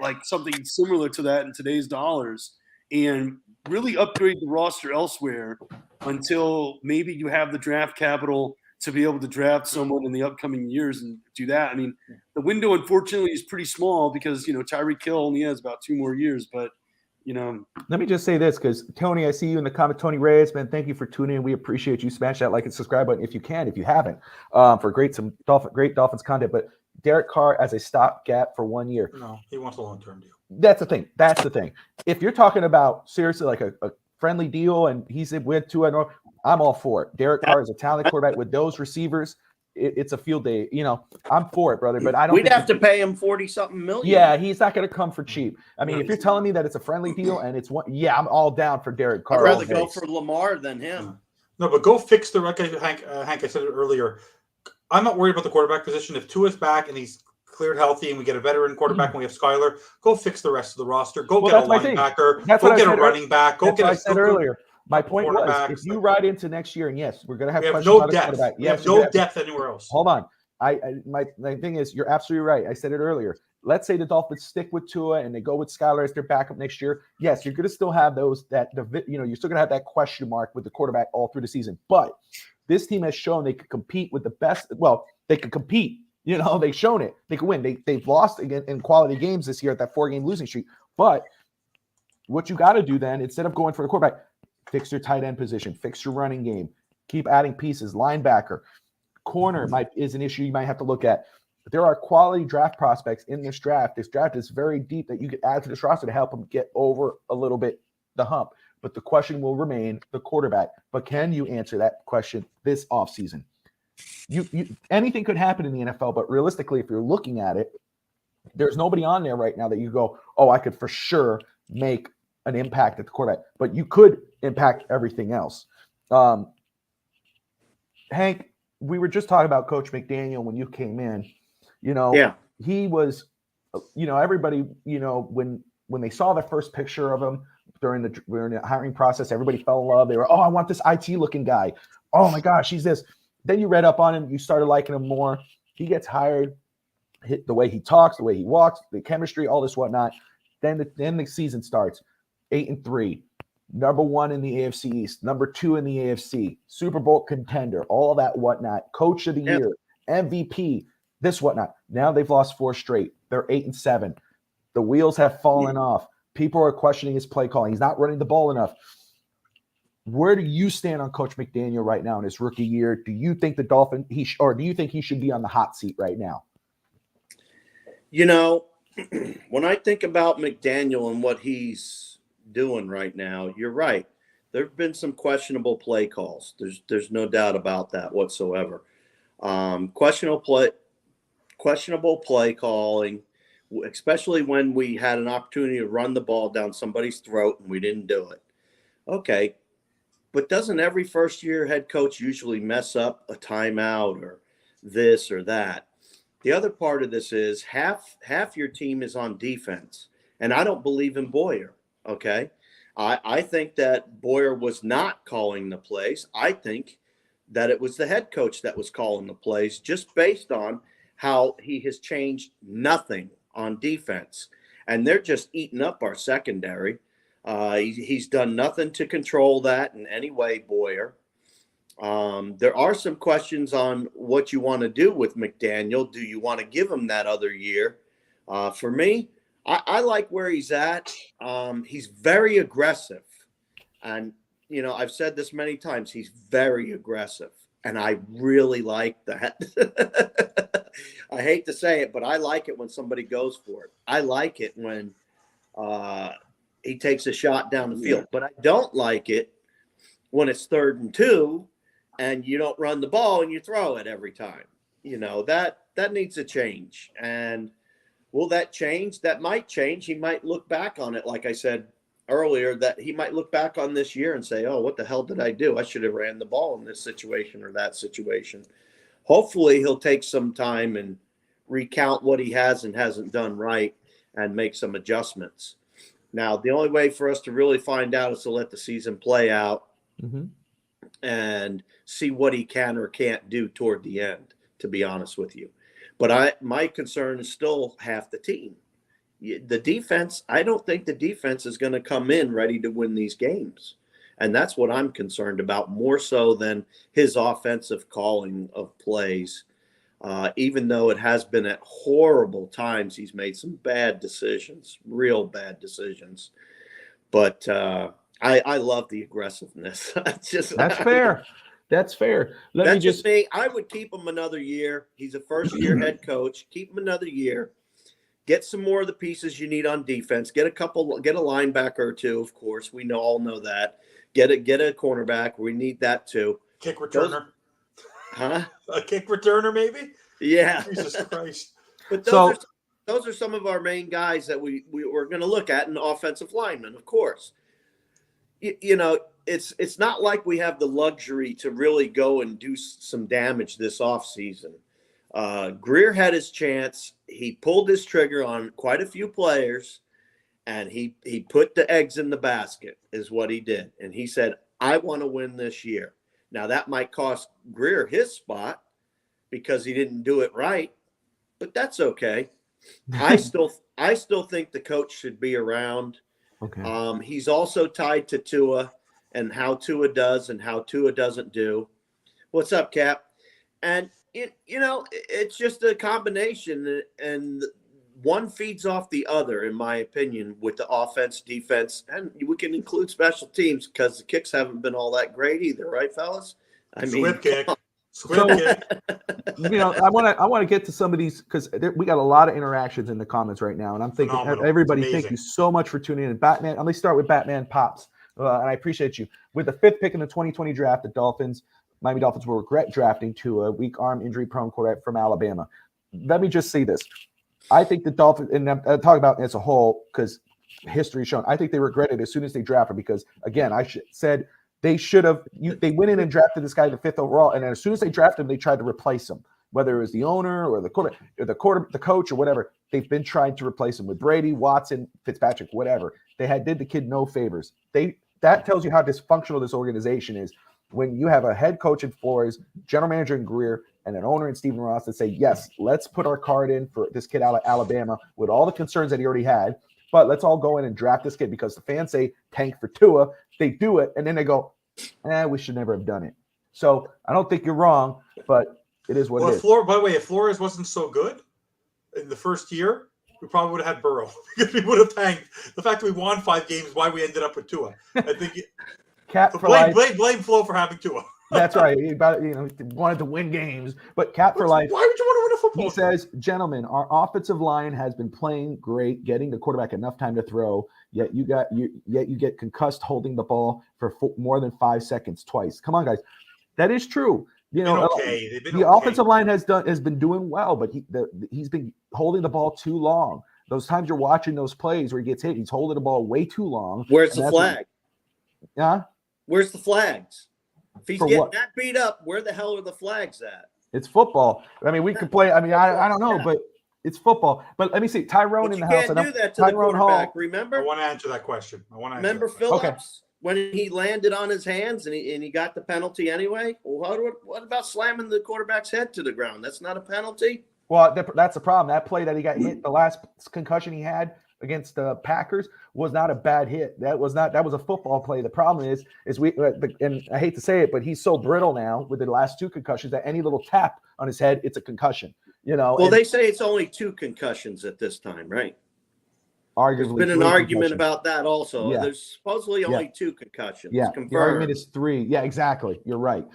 like something similar to that in today's dollars, and really upgrade the roster elsewhere until maybe you have the draft capital to be able to draft someone in the upcoming years and do that. I mean, the window, unfortunately, is pretty small because, Tyreek Hill only has about 2 more years, but let me just say this, because Tony, I see you in the comment. Tony Reyes, man, thank you for tuning in. We appreciate you. Smash that like and subscribe button if you can, if you haven't, for great Dolphins content. But Derek Carr as a stopgap for 1 year. No, he wants a long-term deal. That's the thing. If you're talking about seriously like a friendly deal and he's with Tua, I'm all for it. Derek Carr is a talented quarterback with those receivers. It's a field day. I'm for it, brother, but I don't. We'd have to pay him 40-something million. Yeah, he's not going to come for cheap. I mean, if you're telling me that it's a friendly deal and it's one, I'm all down for Derek Carr. I'd rather go for Lamar than him. No, but go fix the record. Hank, I said it earlier. I'm not worried about the quarterback position. If Tua's back and he's cleared healthy and we get a veteran quarterback and we have Skyler, go fix the rest of the roster. Go get a linebacker. Go get a running back. Go get a. I said earlier. My point was, if you ride into next year, and yes, we're going to have questions no about depth. quarterback. We have no depth anywhere else. Hold on. My thing is, you're absolutely right. I said it earlier. Let's say the Dolphins stick with Tua and they go with Skyler as their backup next year. Yes, you're going to still have you're still going to have that question mark with the quarterback all through the season. But this team has shown they could compete with the best. Well, they could compete. They've shown it. They can win. They've lost again in quality games this year at that 4-game losing streak. But what you got to do then, instead of going for the quarterback, Fix your tight end position. Fix your running game. Keep adding pieces. Linebacker. Corner is an issue you might have to look at. There are quality draft prospects in this draft. This draft is very deep that you could add to this roster to help them get over a little bit the hump. But the question will remain the quarterback. But can you answer that question this offseason? Anything could happen in the NFL, but realistically, if you're looking at it, there's nobody on there right now that you go, oh, I could for sure make an impact at the quarterback. But you could impact everything else. Hank, we were just talking about Coach McDaniel when you came in. He was, everybody, when they saw the first picture of him during the hiring process, everybody fell in love. They were, oh, I want this IT looking guy. Oh my gosh, he's this. Then you read up on him, you started liking him more. He gets hired, the way he talks, the way he walks, the chemistry, all this whatnot. Then the season starts, 8-3, number 1 in the AFC East, number 2 in the AFC, Super Bowl contender, all that whatnot, coach of the year, MVP, this whatnot. Now they've lost 4 straight. They're 8-7. The wheels have fallen off. People are questioning his play calling. He's not running the ball enough. Where do you stand on Coach McDaniel right now in his rookie year? Do you think the Dolphins do you think he should be on the hot seat right now? When I think about McDaniel and what he's doing right now, you're right. There have been some questionable play calls. There's no doubt about that whatsoever. Questionable play calling, especially when we had an opportunity to run the ball down somebody's throat and we didn't do it. Okay. But doesn't every first-year head coach usually mess up a timeout or this or that? The other part of this is half your team is on defense, and I don't believe in Boyer, okay? I think that Boyer was not calling the plays. I think that it was the head coach that was calling the plays just based on how he has changed nothing on defense. And they're just eating up our secondary. He's done nothing to control that in any way, Boyer. There are some questions on what you want to do with McDaniel. Do you want to give him that other year? For me, I like where he's at. He's very aggressive. And, I've said this many times. He's very aggressive. And I really like that. I hate to say it, but I like it when somebody goes for it. I like it when he takes a shot down the field. But I don't like it when it's 3rd and 2 and you don't run the ball and you throw it every time. That needs to change. And will that change? That might change. He might look back on it, like I said earlier, that he might look back on this year and say, oh, what the hell did I do? I should have ran the ball in this situation or that situation. Hopefully he'll take some time and recount what he has and hasn't done right and make some adjustments. Now, the only way for us to really find out is to let the season play out and see what he can or can't do toward the end, to be honest with you. But my concern is still half the team. The defense, I don't think the defense is going to come in ready to win these games. And that's what I'm concerned about, more so than his offensive calling of plays. Even though it has been at horrible times, he's made some bad decisions, real bad decisions. But I love the aggressiveness. That's fair. That's fair. That's just me. I would keep him another year. He's a first-year head coach. Keep him another year. Get some more of the pieces you need on defense. Get a linebacker or two, of course. We all know that. Get a cornerback. We need that too. Kick returner. Huh? A kick returner, maybe? Yeah. Jesus Christ. But those are some of our main guys that we're going to look at, in offensive linemen, of course. It's not like we have the luxury to really go and do some damage this offseason. Greer had his chance. He pulled his trigger on quite a few players, and he put the eggs in the basket is what he did. And he said, I want to win this year. Now, that might cost Greer his spot because he didn't do it right, but that's okay. I still think the coach should be around. Okay. He's also tied to Tua and how Tua does and how Tua doesn't do. What's up, Cap? And it's just a combination. And one feeds off the other, in my opinion, with the offense, defense, and we can include special teams because the kicks haven't been all that great either, right, fellas? I mean, Squib kick. So- Kick. I want to get to some of these because we got a lot of interactions in the comments right now, and I'm thinking Phenomenal. everybody, It's thank amazing. you so much for tuning in. Batman, let me start with Batman Pops, and I appreciate you. With the 5th pick in the 2020 draft, the Miami Dolphins will regret drafting Tua, weak arm, injury-prone quarterback from Alabama. Let me just say this: I think the Dolphins, and I'm talking about as a whole because history has shown, I think they regretted as soon as they drafted because, again, said they should have. They went in and drafted this guy the 5th overall, and then as soon as they drafted him, they tried to replace him. Whether it was the owner or the coach or whatever, they've been trying to replace him with Brady, Watson, Fitzpatrick, whatever. They did the kid no favors. That tells you how dysfunctional this organization is. When you have a head coach in Flores, general manager in Greer, and an owner in Stephen Ross that say, yes, let's put our card in for this kid out of Alabama with all the concerns that he already had, but let's all go in and draft this kid because the fans say tank for Tua. They do it, and then they go, we should never have done it. So I don't think you're wrong, but it is what it is. By the way, if Flores wasn't so good in the first year, we probably would have had Burrow because we would have tanked. The fact that we won 5 games is why we ended up with Tua. I think blame Flo for having Tua. That's right. He wanted to win games, but Cat for life. Why would you want to win a football He game? says, gentlemen, our offensive line has been playing great, getting the quarterback enough time to throw. Yet you get concussed holding the ball for more than 5 seconds twice. Come on, guys, that is true. The offensive line has been doing well, but he's been holding the ball too long. Those times you're watching those plays where he gets hit, he's holding the ball way too long. Where's the flag? Where's the flags? If he's getting that beat up, where the hell are the flags at? It's football. I mean, we could play. I mean, I don't know, but it's football. But let me see. Tyrone in the house. You can't do that to the quarterback, remember? I want to answer that question. Remember Phillips when he landed on his hands and he got the penalty anyway? Well, what about slamming the quarterback's head to the ground? That's not a penalty? Well, that's the problem. That play that he got hit, the last concussion he had against the Packers was not a bad hit. That was a football play. The problem is and I hate to say it, but he's so brittle now with the last 2 concussions that any little tap on his head, it's a concussion. Well, they say it's only 2 concussions at this time, right? Arguably, there's been an argument about that also. Yeah. There's supposedly only 2 concussions. Yeah, confirmed. The argument is 3. Yeah, exactly. You're right.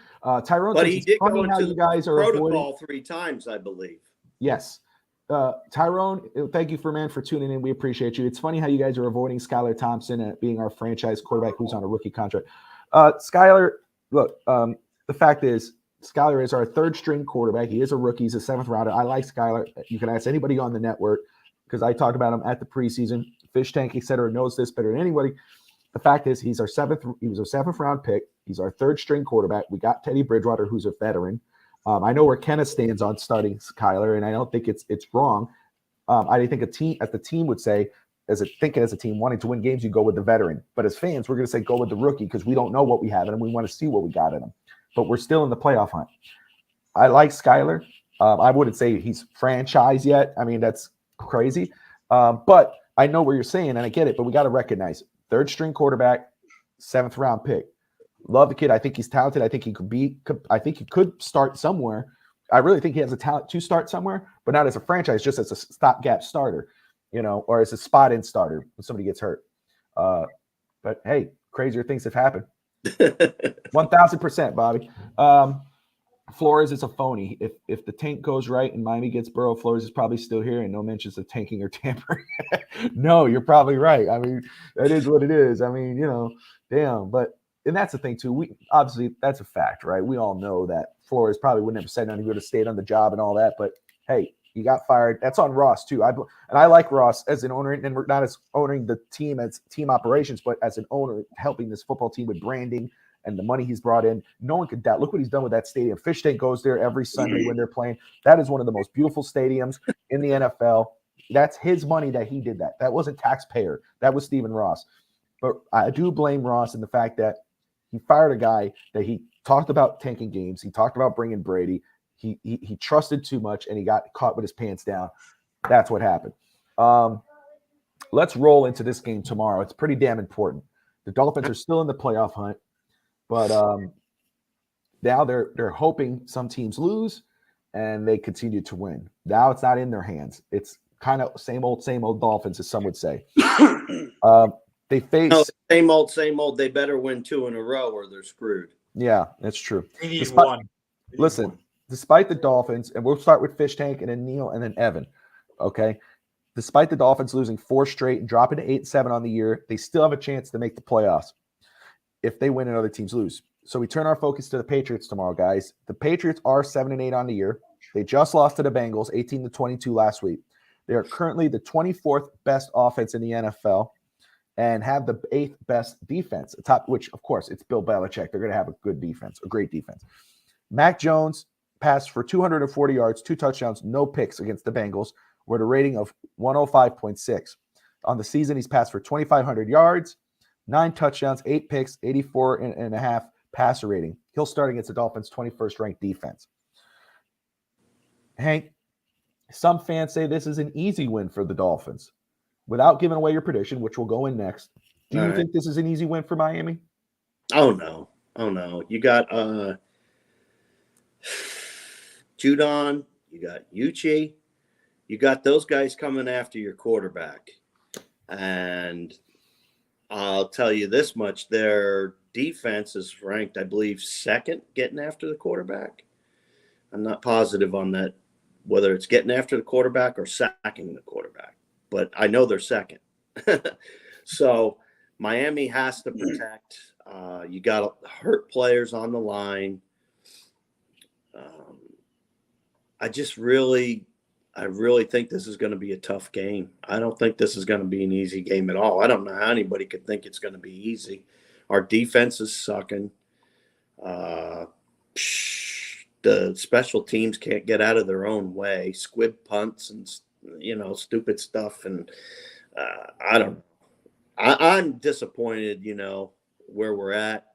Tyrone, but he did go into you guys are protocol 3 times, I believe. Yes. Tyrone, thank you for tuning in. We appreciate you. It's funny how you guys are avoiding Skylar Thompson being our franchise quarterback who's on a rookie contract. Skylar, look, the fact is Skylar is our 3rd string quarterback. He is a rookie. He's a 7th rounder. I like Skylar. You can ask anybody on the network because I talked about him at the preseason. Fish Tank, etc., knows this better than anybody. The fact is he was our 7th round pick. He's our 3rd string quarterback. We got Teddy Bridgewater, who's a veteran. I know where Kenneth stands on starting Kyler, and I don't think it's wrong. I think the team would say, as a team wanting to win games, you go with the veteran. But as fans, we're going to say go with the rookie because we don't know what we have in him. We want to see what we got in him. But we're still in the playoff hunt. I like Skyler. I wouldn't say he's franchise yet. I mean, that's crazy. But I know where you're saying, and I get it. But we got to recognize 3rd string quarterback, 7th round pick. Love the kid. I think he's talented. I think he could start somewhere. I really think he has a talent to start somewhere, but not as a franchise, just as a stopgap starter, or as a spot-in starter when somebody gets hurt. But hey, crazier things have happened. 1,000%, Bobby. Flores is a phony. If the tank goes right and Miami gets Burrow, Flores is probably still here, and no mentions of tanking or tampering. No, you're probably right. I mean, that is what it is. I mean, damn, but. And that's the thing too. Obviously that's a fact, right? We all know that Flores probably wouldn't have said nothing. He would have stayed on the job and all that. But hey, he got fired. That's on Ross too. I like Ross as an owner, and we're not as owning the team as team operations, but as an owner helping this football team with branding and the money he's brought in. No one could doubt. Look what he's done with that stadium. Fish Tank goes there every Sunday when they're playing. That is one of the most beautiful stadiums in the NFL. That's his money that he did that. That wasn't taxpayer. That was Stephen Ross. But I do blame Ross in the fact that he fired a guy that he talked about tanking games. He talked about bringing Brady. He trusted too much, and he got caught with his pants down. That's what happened. Let's roll into this game tomorrow. It's pretty damn important. The Dolphins are still in the playoff hunt, but now they're hoping some teams lose and they continue to win. Now it's not in their hands. It's kind of same old Dolphins, as some would say. They face No, same old. They better win 2 in a row or they're screwed. Yeah, that's true. They need Despite- one. They need Listen, one. despite the Dolphins, and we'll start with Fish Tank and then Neil and then Evan. Okay. Despite the Dolphins losing 4 straight and dropping to 8-7 on the year, they still have a chance to make the playoffs if they win and other teams lose. So we turn our focus to the Patriots tomorrow, guys. The Patriots are 7-8 on the year. They just lost to the Bengals 18-22 last week. They are currently the 24th best offense in the NFL and have the 8th best defense, which, of course, it's Bill Belichick. They're going to have a good defense, a great defense. Mac Jones passed for 240 yards, 2 touchdowns, no picks against the Bengals, with a rating of 105.6. On the season, he's passed for 2,500 yards, 9 touchdowns, 8 picks, 84.5 passer rating. He'll start against the Dolphins' 21st ranked defense. Hank, some fans say this is an easy win for the Dolphins. Without giving away your prediction, which we'll go in next, do you think this is an easy win for Miami? Oh no. You got Judon, you got Uche, you got those guys coming after your quarterback. And I'll tell you this much, their defense is ranked, I believe, 2nd getting after the quarterback. I'm not positive on that, whether it's getting after the quarterback or sacking the quarterback, but I know they're 2nd. So Miami has to protect. You got hurt players on the line. I really think this is going to be a tough game. I don't think this is going to be an easy game at all. I don't know how anybody could think it's going to be easy. Our defense is sucking. The special teams can't get out of their own way. Squib punts and, stupid stuff. And I'm disappointed, where we're at.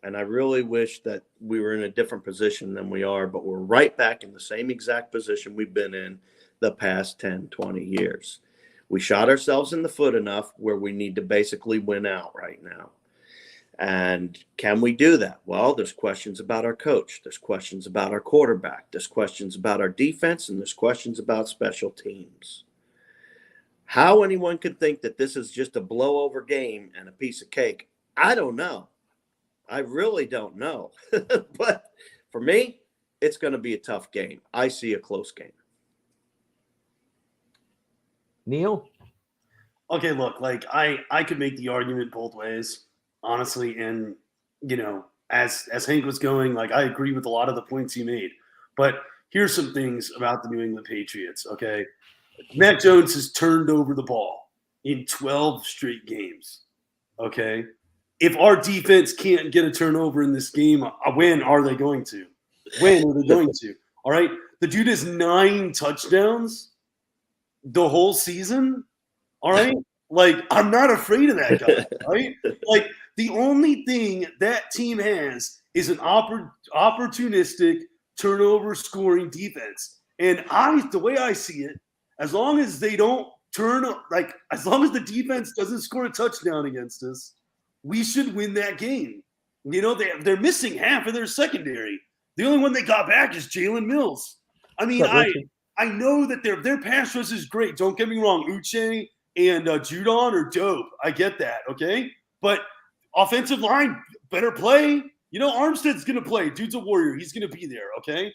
And I really wish that we were in a different position than we are, but we're right back in the same exact position we've been in the past 10, 20 years. We shot ourselves in the foot enough where we need to basically win out right now. And can we do that? Well, there's questions about our coach. There's questions about our quarterback. There's questions about our defense, and there's questions about special teams. How anyone could think that this is just a blowover game and a piece of cake, I don't know. I really don't know. But for me, it's going to be a tough game. I see a close game. Neil? Okay, look, I could make the argument both ways, honestly. And, as Hank was going, I agree with a lot of the points he made. But here's some things about the New England Patriots, okay? Mac Jones has turned over the ball in 12 straight games, okay? If our defense can't get a turnover in this game, when are they going to? When are they going to? All right? The dude has 9 touchdowns the whole season, all right? I'm not afraid of that guy, right? The only thing that team has is an opportunistic turnover scoring defense. And the way I see it, as long as they don't as long as the defense doesn't score a touchdown against us, we should win that game. They're missing half of their secondary. The only one they got back is Jalen Mills. I mean, I know that their pass rush is great. Don't get me wrong. Uche and Judon are dope. I get that, okay? But offensive line better play. Armstead's going to play. Dude's a warrior. He's going to be there, okay?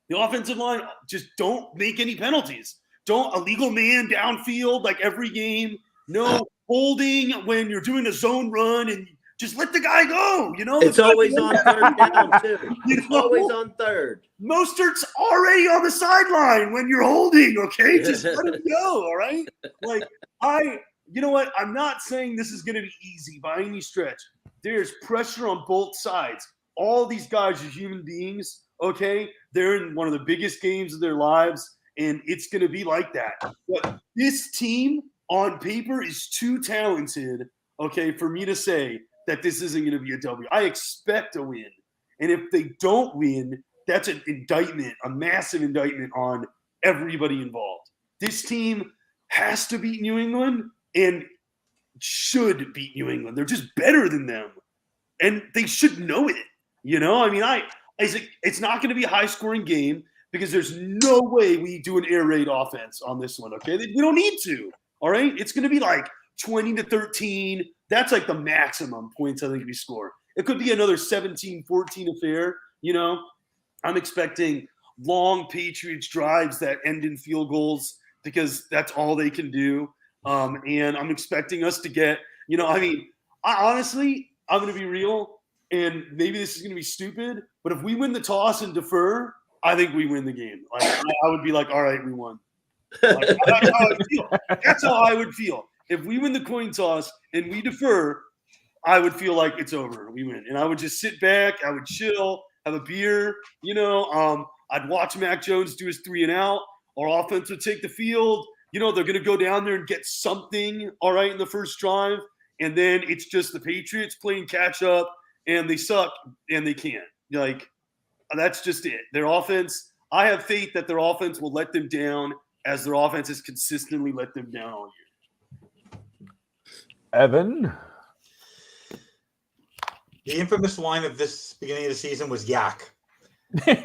The offensive line, just don't make any penalties. Don't illegal man downfield every game. No holding when you're doing a zone run, and just let the guy go. It's always on 3rd down too. It's always on 3rd. Mostert's already on the sideline when you're holding. Okay, just let him go. All right. You know what? I'm not saying this is going to be easy by any stretch. There's pressure on both sides. All these guys are human beings. Okay, they're in one of the biggest games of their lives, and it's going to be like that. But this team on paper is too talented, okay, for me to say that this isn't going to be a W. I expect a win. And if they don't win, that's an indictment, a massive indictment on everybody involved. This team has to beat New England and should beat New England. They're just better than them. And they should know it. It's not going to be a high-scoring game. because there's no way we do an air raid offense on this one, okay? We don't need to, all right? It's going to be like 20-13. That's like the maximum points I think we score. It could be another 17-14 affair, you know? I'm expecting long Patriots drives that end in field goals because that's all they can do. And I'm expecting us to get, you know, I mean, honestly, I'm going to be real, and maybe this is going to be stupid, but if we win the toss and defer, I think we win the game. Like, I would be like, all right, we won. Like, that's how I feel. That's how I would feel. If we win the coin toss and we defer, I would feel like it's over. We win. And I would just sit back. I would chill, have a beer, you know. I'd watch Mac Jones do his 3 and out. Our offense would take the field. You know, they're going to go down there and get something, all right, in the first drive. And then it's just the Patriots playing catch up, and they suck, and they can't. Like, that's just it. Their offense, I have faith that their offense will let them down as their offense has consistently let them down all year. Evan? The infamous line of this beginning of the season was yak. Okay?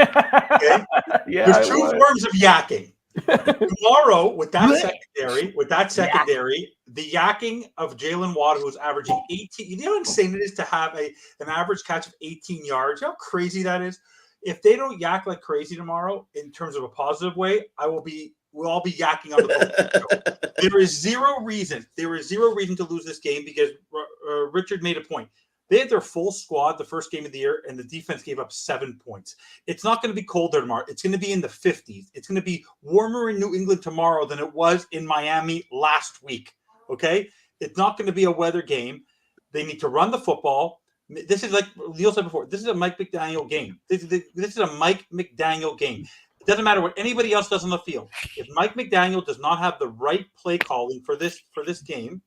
Yeah, There's two forms of yakking. Tomorrow, with that secondary, the yakking of Jalen Watt, who's averaging 18. You know how insane it is to have an average catch of 18 yards? You know how crazy that is? If they don't yak like crazy tomorrow, in terms of a positive way, we'll all be yakking on the phone. There is zero reason to lose this game because Richard made a point. They had their full squad the first game of the year, and the defense gave up 7 points. It's not going to be cold there tomorrow. It's going to be in the 50s. It's going to be warmer in New England tomorrow than it was in Miami last week, okay? It's not going to be a weather game. They need to run the football. This is like Neil said before. This is a Mike McDaniel game. This is a Mike McDaniel game. It doesn't matter what anybody else does on the field. If Mike McDaniel does not have the right play calling for this game,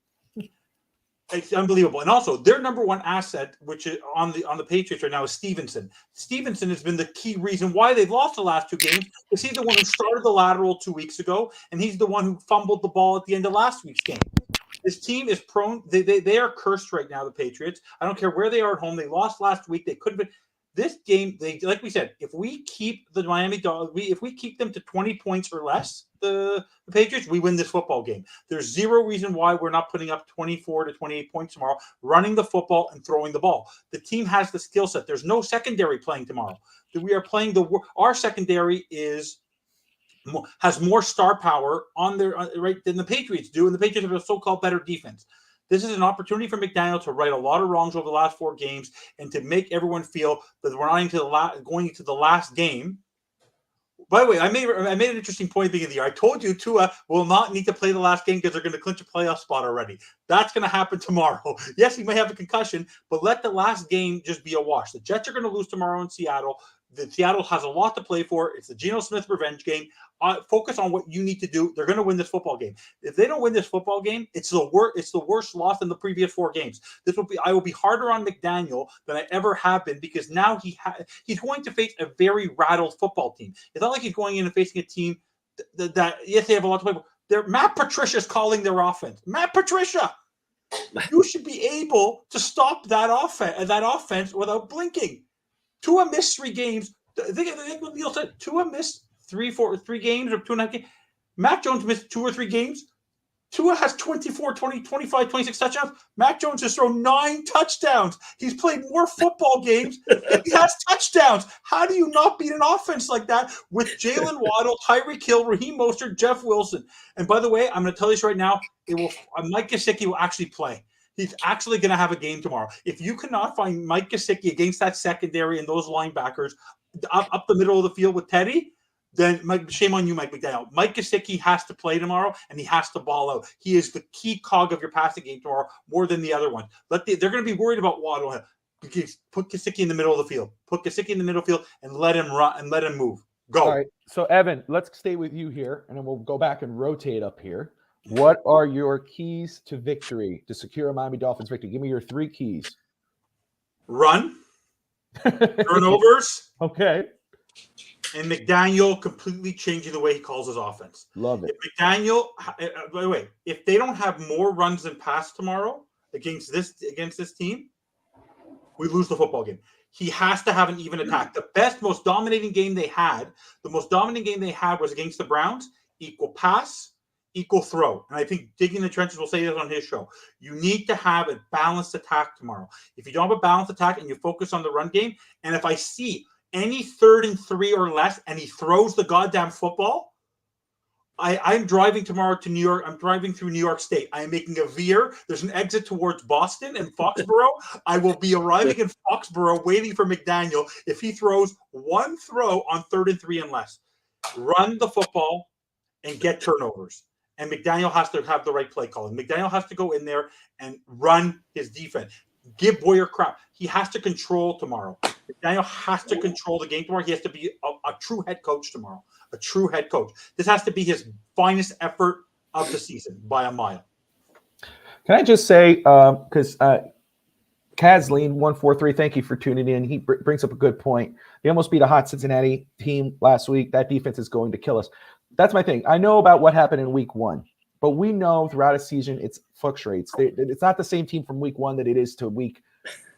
it's unbelievable. And also, their number one asset, which is on the Patriots right now, is Stevenson. Stevenson has been the key reason why they've lost the last 2 games, because he's the one who started the lateral 2 weeks ago, and he's the one who fumbled the ball at the end of last week's game. This team is prone. They are cursed right now, the Patriots. I don't care where they are at home. They lost last week. They could have been. This game, like we said, if we keep the Miami Dolphins, if we keep them to 20 points or less, the Patriots, we win this football game. There's zero reason why we're not putting up 24 to 28 points tomorrow, running the football and throwing the ball. The team has the skill set. There's no secondary playing tomorrow. We are playing our secondary has more star power on their right than the Patriots do, and the Patriots have a so-called better defense. This is an opportunity for McDaniel to right a lot of wrongs over the last 4 games and to make everyone feel that we're not going into the last game. By the way, I made an interesting point at the beginning of the year. I told you Tua will not need to play the last game because they're going to clinch a playoff spot already. That's going to happen tomorrow. Yes, he may have a concussion, but let the last game just be a wash. The Jets are going to lose tomorrow in Seattle. Seattle has a lot to play for. It's the Geno Smith revenge game. Focus on what you need to do. They're going to win this football game. If they don't win this football game, it's the worst loss in the previous 4 games. I will be harder on McDaniel than I ever have been, because now he's going to face a very rattled football team. It's not like he's going in and facing a team that yes, they have a lot to play for. Matt Patricia's calling their offense. Matt Patricia, you should be able to stop that offense without blinking. Tua missed 3 games. I think what Neil said. Tua missed 3 games or 2.5 games. Mac Jones missed 2 or 3 games. Tua has 24, 20, 25, 26 touchdowns. Mac Jones has thrown 9 touchdowns. He's played more football games than he has touchdowns. How do you not beat an offense like that with Jalen Waddle, Tyreek Hill, Raheem Mostert, Jeff Wilson? And by the way, I'm going to tell you this right now. Mike Gesicki will actually play. He's actually going to have a game tomorrow. If you cannot find Mike Gesicki against that secondary and those linebackers up the middle of the field with Teddy, then shame on you, Mike McDaniel. Mike Gesicki has to play tomorrow, and he has to ball out. He is the key cog of your passing game tomorrow more than the other ones. They're going to be worried about Waddle. Put Gesicki in the middle of the field. Put Gesicki in the middle of the field and let him run and let him move. Go. All right. So, Evan, let's stay with you here, and then we'll go back and rotate up here. What are your keys to victory to secure a Miami Dolphins victory? Give me your 3 keys. Run, turnovers, okay, and McDaniel completely changing the way he calls his offense. Love it. If McDaniel, by the way, if they don't have more runs than pass tomorrow against this team, we lose the football game. he has to have an even attack. The best, most dominating game they had, was against the Browns, equal pass, equal throw. And I think Digging the Trenches will say this on his show. You need to have a balanced attack tomorrow. If you don't have a balanced attack and you focus on the run game, and if I see any 3rd and 3 or less and he throws the goddamn football, I'm driving tomorrow to New York. I'm driving through New York State. I am making a veer. There's an exit towards Boston and Foxboro. I will be arriving in Foxboro waiting for McDaniel if he throws one throw on 3rd and 3 and less. Run the football and get turnovers. And McDaniel has to have the right play calling. McDaniel has to go in there and run his defense. Give Boyer crap. He has to control tomorrow. McDaniel has to control the game tomorrow. He has to be a true head coach tomorrow. A true head coach. This has to be his finest effort of the season by a mile. Can I just say, because Kazleen143, thank you for tuning in. He brings up a good point. They almost beat a hot Cincinnati team last week. That defense is going to kill us. That's my thing. I know about what happened in week 1, but we know throughout a season it fluctuates. It's not the same team from week 1 that it is to week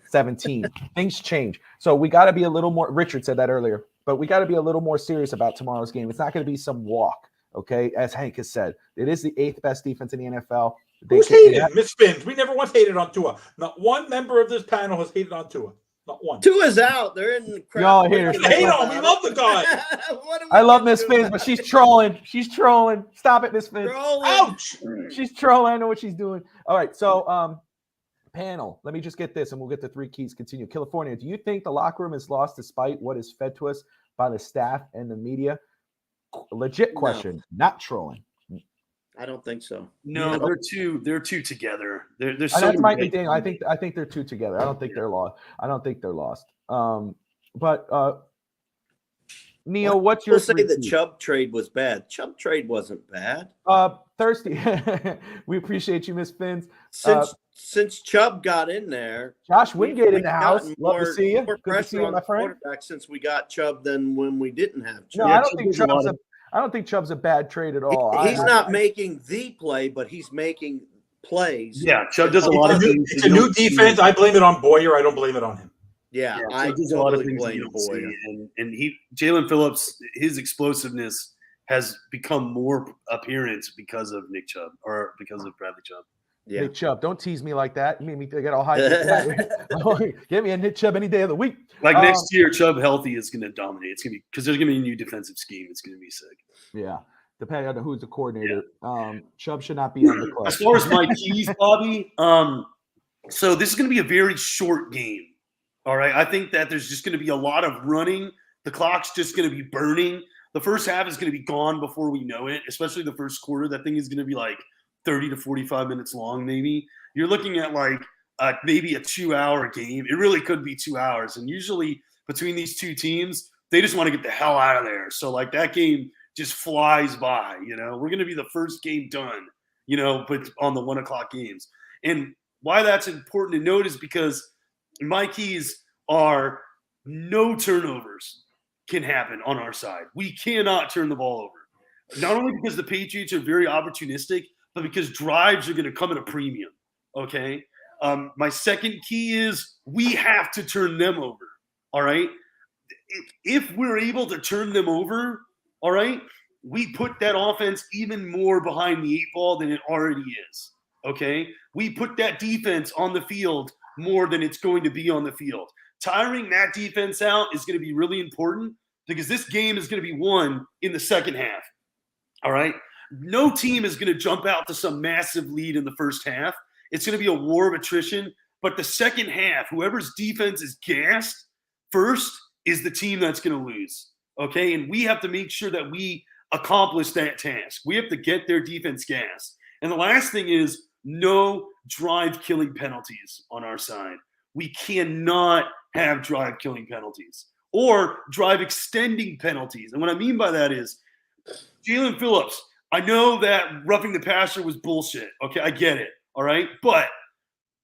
17. Things change. So we got to be a little more, Richard said that earlier, but we got to be a little more serious about tomorrow's game. It's not going to be some walk, okay? As Hank has said, it is the 8th best defense in the NFL. Who's hated? Miss Spins. We never once hated on Tua. Not one member of this panel has hated on Tua. Not one. Tua's out. They're in the crowd. Y'all haters. Hate on. We love the guy. I love Miss Spins, but she's trolling. She's trolling. Stop it, Miss Spins. Ouch. She's trolling. I know what she's doing. All right, so panel, let me just get this and we'll get the 3 keys. Continue. California, do you think the locker room is lost despite what is fed to us by the staff and the media? Legit question, not trolling. I don't think so. No, they're two together. There's so that's my many thing. I think they're 2 together. I don't think they're lost. But Neil, what's your? We'll say the Chubb trade was bad. Chubb trade wasn't bad. Thirsty. We appreciate you, Miss Fins. Since Chubb got in there, Josh Wingate in the house. Love to see you. More Good to see pressure you, on my the friend. quarterback since we got Chubb than when we didn't have Chubb. No, Yeah, I don't think Chubb's a bad trade at all. He's not making the play, but he's making plays. Yeah, Chubb does a lot of things. It's a new defense. I blame it on Boyer. I don't blame it on him. Yeah, I does a lot of totally things blame you don't Boyer. see. And Jalen Phillips, his explosiveness has become more apparent because of Nick Chubb or because of Bradley Chubb. Yeah. Nick Chubb, don't tease me like that. You made me get all high. Give me a Nick Chubb any day of the week. Like next year, Chubb healthy is going to dominate. It's going to be because there's going to be a new defensive scheme. It's going to be sick. Yeah, depending on who's the coordinator. Yeah. Chubb should not be on the club. As far as my keys, Bobby, so this is going to be a very short game. All right, I think that there's just going to be a lot of running. The clock's just going to be burning. The first half is going to be gone before we know it, especially the first quarter. That thing is going to be like 30 to 45 minutes long, maybe. You're looking at like maybe a 2-hour game. It really could be 2 hours. And usually between these two teams, they just want to get the hell out of there. So like that game just flies by, you know. We're going to be the first game done, you know, but on the 1 o'clock games. And why that's important to note is because my keys are no turnovers can happen on our side. We cannot turn the ball over. Not only because the Patriots are very opportunistic, but because drives are going to come at a premium, okay? My second key is we have to turn them over, all right? If we're able to turn them over, all right, we put that offense even more behind the 8 ball than it already is, okay? We put that defense on the field more than it's going to be on the field. Tiring that defense out is going to be really important because this game is going to be won in the second half, all right? No team is going to jump out to some massive lead in the first half. It's going to be a war of attrition. But the second half, whoever's defense is gassed first is the team that's going to lose, okay? And we have to make sure that we accomplish that task. We have to get their defense gassed. And the last thing is no drive-killing penalties on our side. We cannot have drive-killing penalties or drive-extending penalties. And what I mean by that is Jalen Phillips, I know that roughing the passer was bullshit. Okay, I get it. All right. But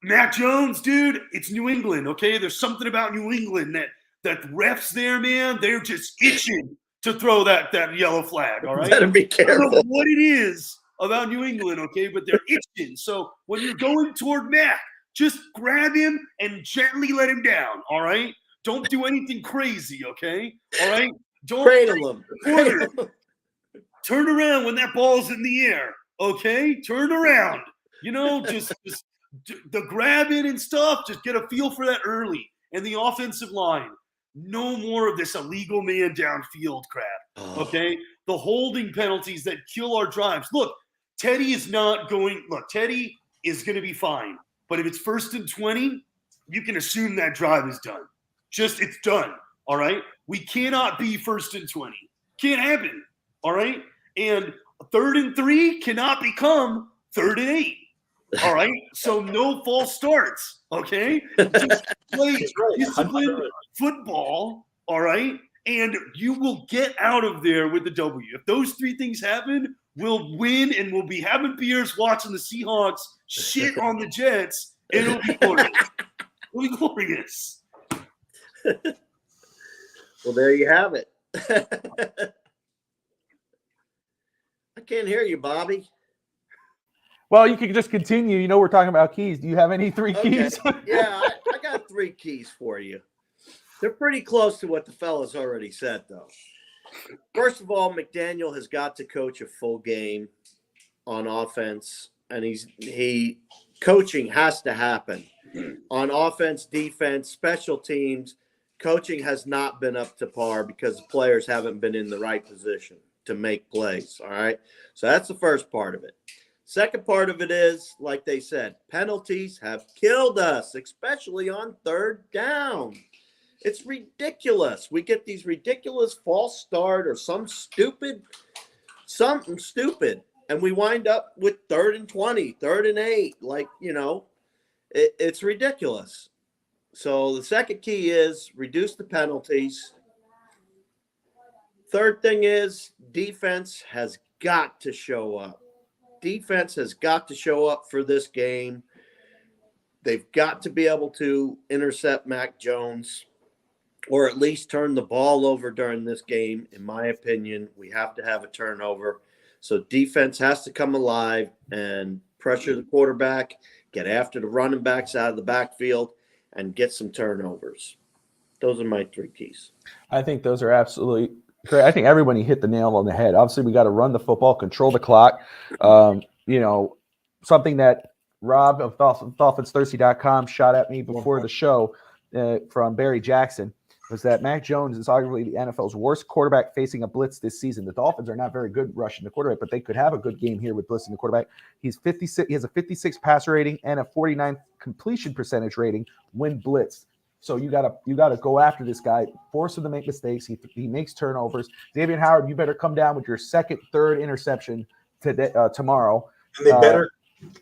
Mac Jones, dude, it's New England. Okay. There's something about New England that refs there, man, they're just itching to throw that yellow flag. All right. Better be careful. I don't know what it is about New England. Okay. But they're itching. So when you're going toward Mac, just grab him and gently let him down. All right. Don't do anything crazy, okay? All right? Don't Cradle him. corner. Turn around when that ball's in the air, okay? Turn around. Just the grab it and stuff. Just get a feel for that early. And the offensive line, no more of this illegal man downfield crap, okay? The holding penalties that kill our drives. Look, Teddy is going to be fine. But if it's 1st and 20, you can assume that drive is done. It's done, all right? We cannot be 1st and 20. Can't happen, all right? And 3rd and 3 cannot become 3rd and 8, all right? So no false starts, okay? Just play disciplined football, all right? And you will get out of there with the W. If those 3 things happen, we'll win and we'll be having beers watching the Seahawks shit on the Jets. And it'll be glorious. It'll be glorious. Well, there you have it. I can't hear you, Bobby. Well, you can just continue. We're talking about keys. Do you have any 3 keys? Yeah, I got 3 keys for you. They're pretty close to what the fellas already said, though. First of all, McDaniel has got to coach a full game on offense, and coaching has to happen. On offense, defense, special teams, coaching has not been up to par because the players haven't been in the right position to make plays, all right? So that's the first part of it. Second part of it is, like they said, penalties have killed us, especially on 3rd down. It's ridiculous. We get these ridiculous false start or something stupid, and we wind up with 3rd and 20, 3rd and 8. It's ridiculous. So the second key is reduce the penalties. Third thing is defense has got to show up. Defense has got to show up for this game. They've got to be able to intercept Mac Jones or at least turn the ball over during this game. In my opinion, we have to have a turnover. So defense has to come alive and pressure the quarterback, get after the running backs out of the backfield, and get some turnovers. Those are my 3 keys. I think those are absolutely great. I think everybody hit the nail on the head. Obviously, we got to run the football, control the clock. Something that Rob of DolphinsThirsty.com shot at me before the show from Barry Jackson was that Mac Jones is arguably the NFL's worst quarterback facing a blitz this season. The Dolphins are not very good rushing the quarterback, but they could have a good game here with blitzing the quarterback. He's 56. He has a 56 passer rating and a 49 completion percentage rating when blitzed. So you gotta go after this guy, force him to make mistakes. He makes turnovers. Xavier Howard, you better come down with your 2nd, 3rd interception today tomorrow. And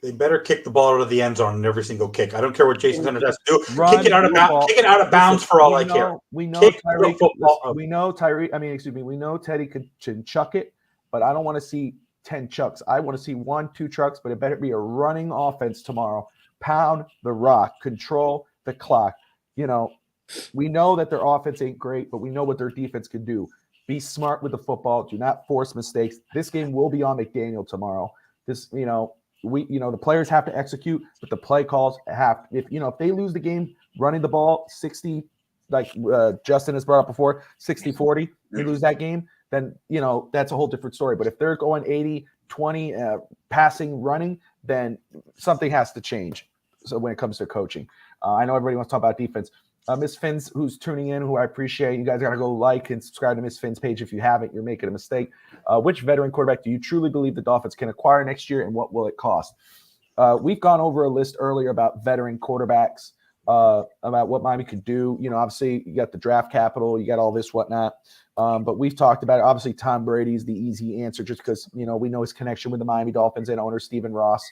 they better kick the ball out of the end zone in every single kick. I don't care what Jason Hunter has to do. Kick it out of bounds for all I care. We know Teddy can chuck it, but I don't want to see 10 chucks. I want to see 1, 2 chucks, but it better be a running offense tomorrow. Pound the rock, control the clock. We know that their offense ain't great, but we know what their defense can do. Be smart with the football. Do not force mistakes. This game will be on McDaniel tomorrow. The players have to execute, but the play calls have. If they lose the game running the ball 60, like Justin has brought up before, 60-40, they lose that game, then that's a whole different story. But if they're going 80-20 passing, running, then something has to change. So when it comes to coaching, I know everybody wants to talk about defense. Miss Finn's, who's tuning in, who I appreciate. You guys got to go like and subscribe to Miss Finn's page. If you haven't, you're making a mistake. Which veteran quarterback do you truly believe the Dolphins can acquire next year, and what will it cost? We've gone over a list earlier about veteran quarterbacks, about what Miami could do. Obviously, you got the draft capital, you got all this, whatnot. But we've talked about it. Obviously, Tom Brady is the easy answer just because, we know his connection with the Miami Dolphins and owner Stephen Ross.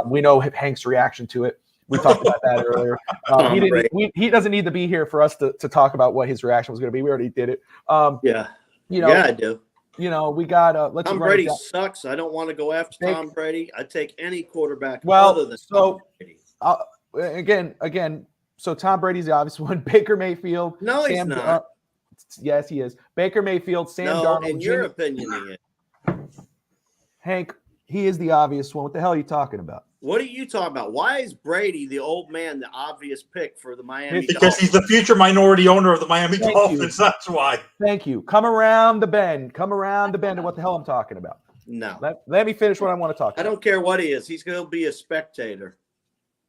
We know Hank's reaction to it. We talked about that earlier. He doesn't need to be here for us to talk about what his reaction was going to be. We already did it. Yeah, I do. We got let's. Tom Brady sucks. I don't want to go after Tom Brady. I take any quarterback other than Tom Brady. Again. So Tom Brady's the obvious one. Baker Mayfield. No, he's not. Yes, he is. Baker Mayfield. Sam Darnold. In your opinion, he is. Hank, he is the obvious one. What the hell are you talking about? What are you talking about? Why is Brady, the old man, the obvious pick for the Miami Because Dolphins? he's the future minority owner of the Miami Thank Dolphins. That's why. Thank you. Come around the bend. Come around the bend to what the hell I'm talking about. No. Let me finish what I want to talk I about. don't care what he is. He's going to be a spectator.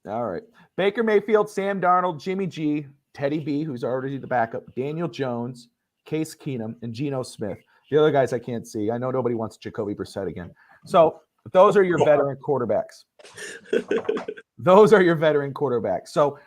All right. Baker Mayfield, Sam Darnold, Jimmy G, Teddy B, who's already the backup, Daniel Jones, Case Keenum, and Geno Smith. The other guys I can't see. I know nobody wants Jacoby Brissett again. So those are your veteran quarterbacks. Those are your veteran quarterbacks. So,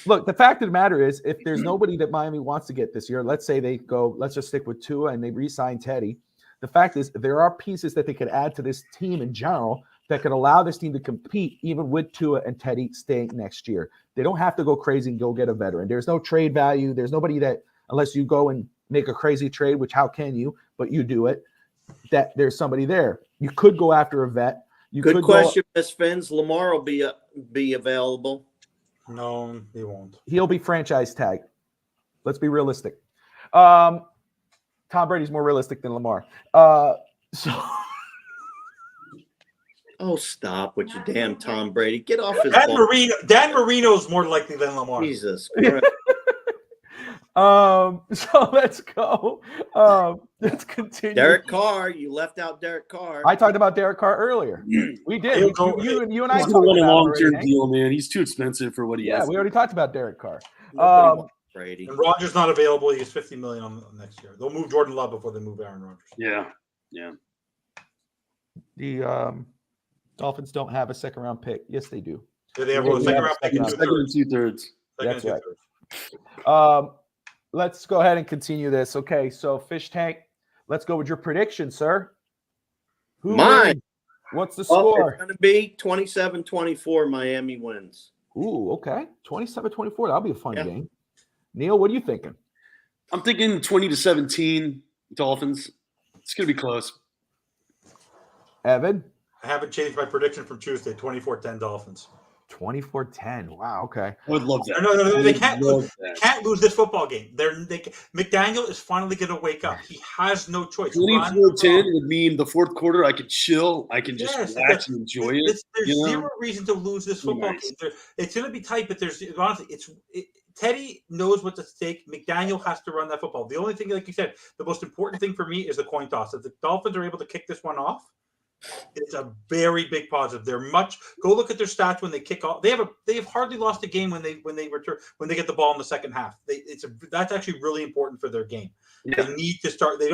look, the fact of the matter is, if there's nobody that Miami wants to get this year, let's say they go, let's just stick with Tua and they re-sign Teddy. The fact is, there are pieces that they could add to this team in general that could allow this team to compete even with Tua and Teddy staying next year. They don't have to go crazy and go get a veteran. There's no trade value. There's nobody that, unless you go and make a crazy trade, which how can you, but you do it, that there's somebody there. You could go after a vet. Good question, Miss Fins. Lamar will be available. No, he won't. He'll be franchise tagged. Let's be realistic. Tom Brady's more realistic than Lamar. Oh, stop with your damn Tom Brady. Get off his Dan Marino's more likely than Lamar. Jesus Christ. So let's go. Let's continue. Derek Carr, you left out Derek Carr. I talked about Derek Carr earlier. We did. You and I He's talked going about a it long-term already, deal, man. He's too expensive for what he has. Yeah, we already talked about Derek Carr. Nobody wants Brady. And Rodgers not available. He gets $50 million on next year. They'll move Jordan Love before they move Aaron Rodgers. Yeah. The Dolphins don't have a second-round pick. Yes, they do. Do they have a second round pick? Second and 2/3. That's right. Let's go ahead and continue this. Okay, so Fish Tank, let's go with your prediction, sir. Mine. Wins? What's the score? It's going to be 27-24. Miami wins. Ooh, okay. 27-24. That'll be a fun game. Neil, what are you thinking? I'm thinking 20-17 Dolphins. It's going to be close. Evan? I haven't changed my prediction from Tuesday. 24-10 Dolphins. 24-10. Wow, okay. I would love that. No, they can't lose this football game. McDaniel is finally going to wake up. He has no choice. 24-10 would mean the fourth quarter I could chill. I can just relax and enjoy it. There's zero reason to lose this football game. It's going to be tight, but honestly, Teddy knows what's at stake. McDaniel has to run that football. The only thing, like you said, the most important thing for me is the coin toss. If the Dolphins are able to kick this one off, it's a very big positive. Go look at their stats when they kick off. They have hardly lost a game when they return, when they get the ball in the second half. That's actually really important for their game. Yeah. They need to start. They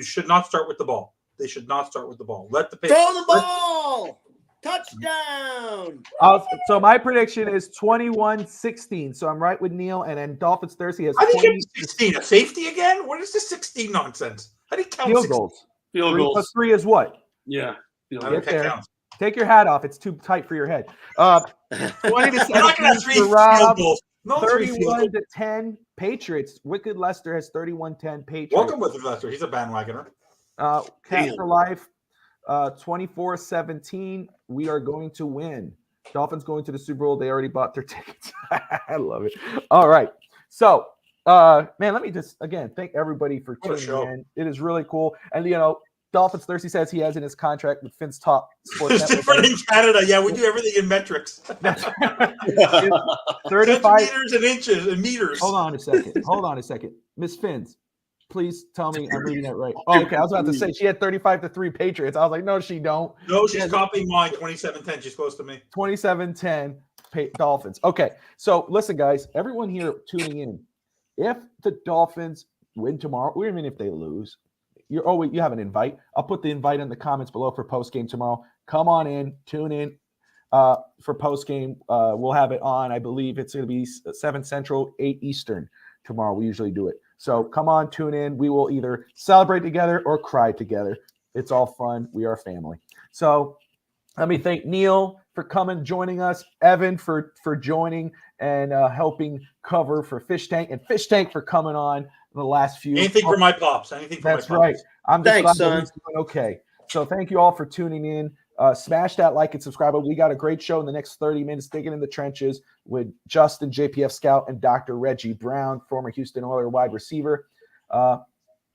should not start with the ball. They should not start with the ball. Let the throw the ball. Touchdown. So my prediction is 21-16. So I'm right with Neil, and then Dolphins Thursday has. I think it's 16. A safety again? What is this 16 nonsense? How do you count field goals? Field goals. 3 + 3 is what? Yeah. Get there. Take your hat off. It's too tight for your head. 20-17 for Rob. 31-10 Patriots. Wicked Lester has 31-10 Patriots. Welcome, Wicked Lester. He's a bandwagoner. Cat for life. 24-17. We are going to win. Dolphins going to the Super Bowl. They already bought their tickets. I love it. All right. So, man, let me just again thank everybody for tuning in. It is really cool. And Dolphins Thirsty says he has in his contract with Finn's Top Sports. It's different in Canada. Yeah, we do everything in metrics. 35 centimeters and inches and meters. Hold on a second. Miss Finns, please tell me I'm reading that right. Oh, okay. I was about to say she had 35-3 Patriots. I was like, no, she don't. No, she's copying mine. 27-10. She's close to me. 27-10 Dolphins. Okay. So listen, guys, everyone here tuning in. If the Dolphins win tomorrow, or even if they lose, you have an invite. I'll put the invite in the comments below for post game tomorrow. Come on in, tune in for post game. We'll have it on. I believe it's going to be 7 Central, 8 Eastern tomorrow. We usually do it. So come on, tune in. We will either celebrate together or cry together. It's all fun. We are family. So let me thank Neil for coming, joining us. Evan for joining and helping cover for Fish Tank, and Fish Tank for coming on the last few. Anything for my pops. That's right. I'm just glad that he's doing okay. So thank you all for tuning in. Smash that like and subscribe. We got a great show in the next 30 minutes, digging in the trenches with Justin, JPF Scout, and Dr. Reggie Brown, former Houston Oilers wide receiver.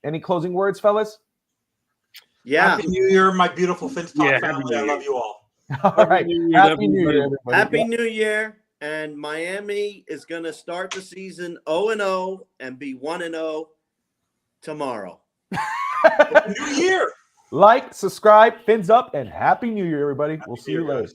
Any closing words, fellas? Yeah. Happy New Year, my beautiful Finns Top family. I love you all. All right. New Year, Happy New Year, everybody. everybody. Happy Yeah. New Year. And Miami is going to start the season 0-0 and be 1-0 tomorrow. New Year. Like, subscribe, fins up, and Happy New Year, everybody. We'll see you New Year, later. guys.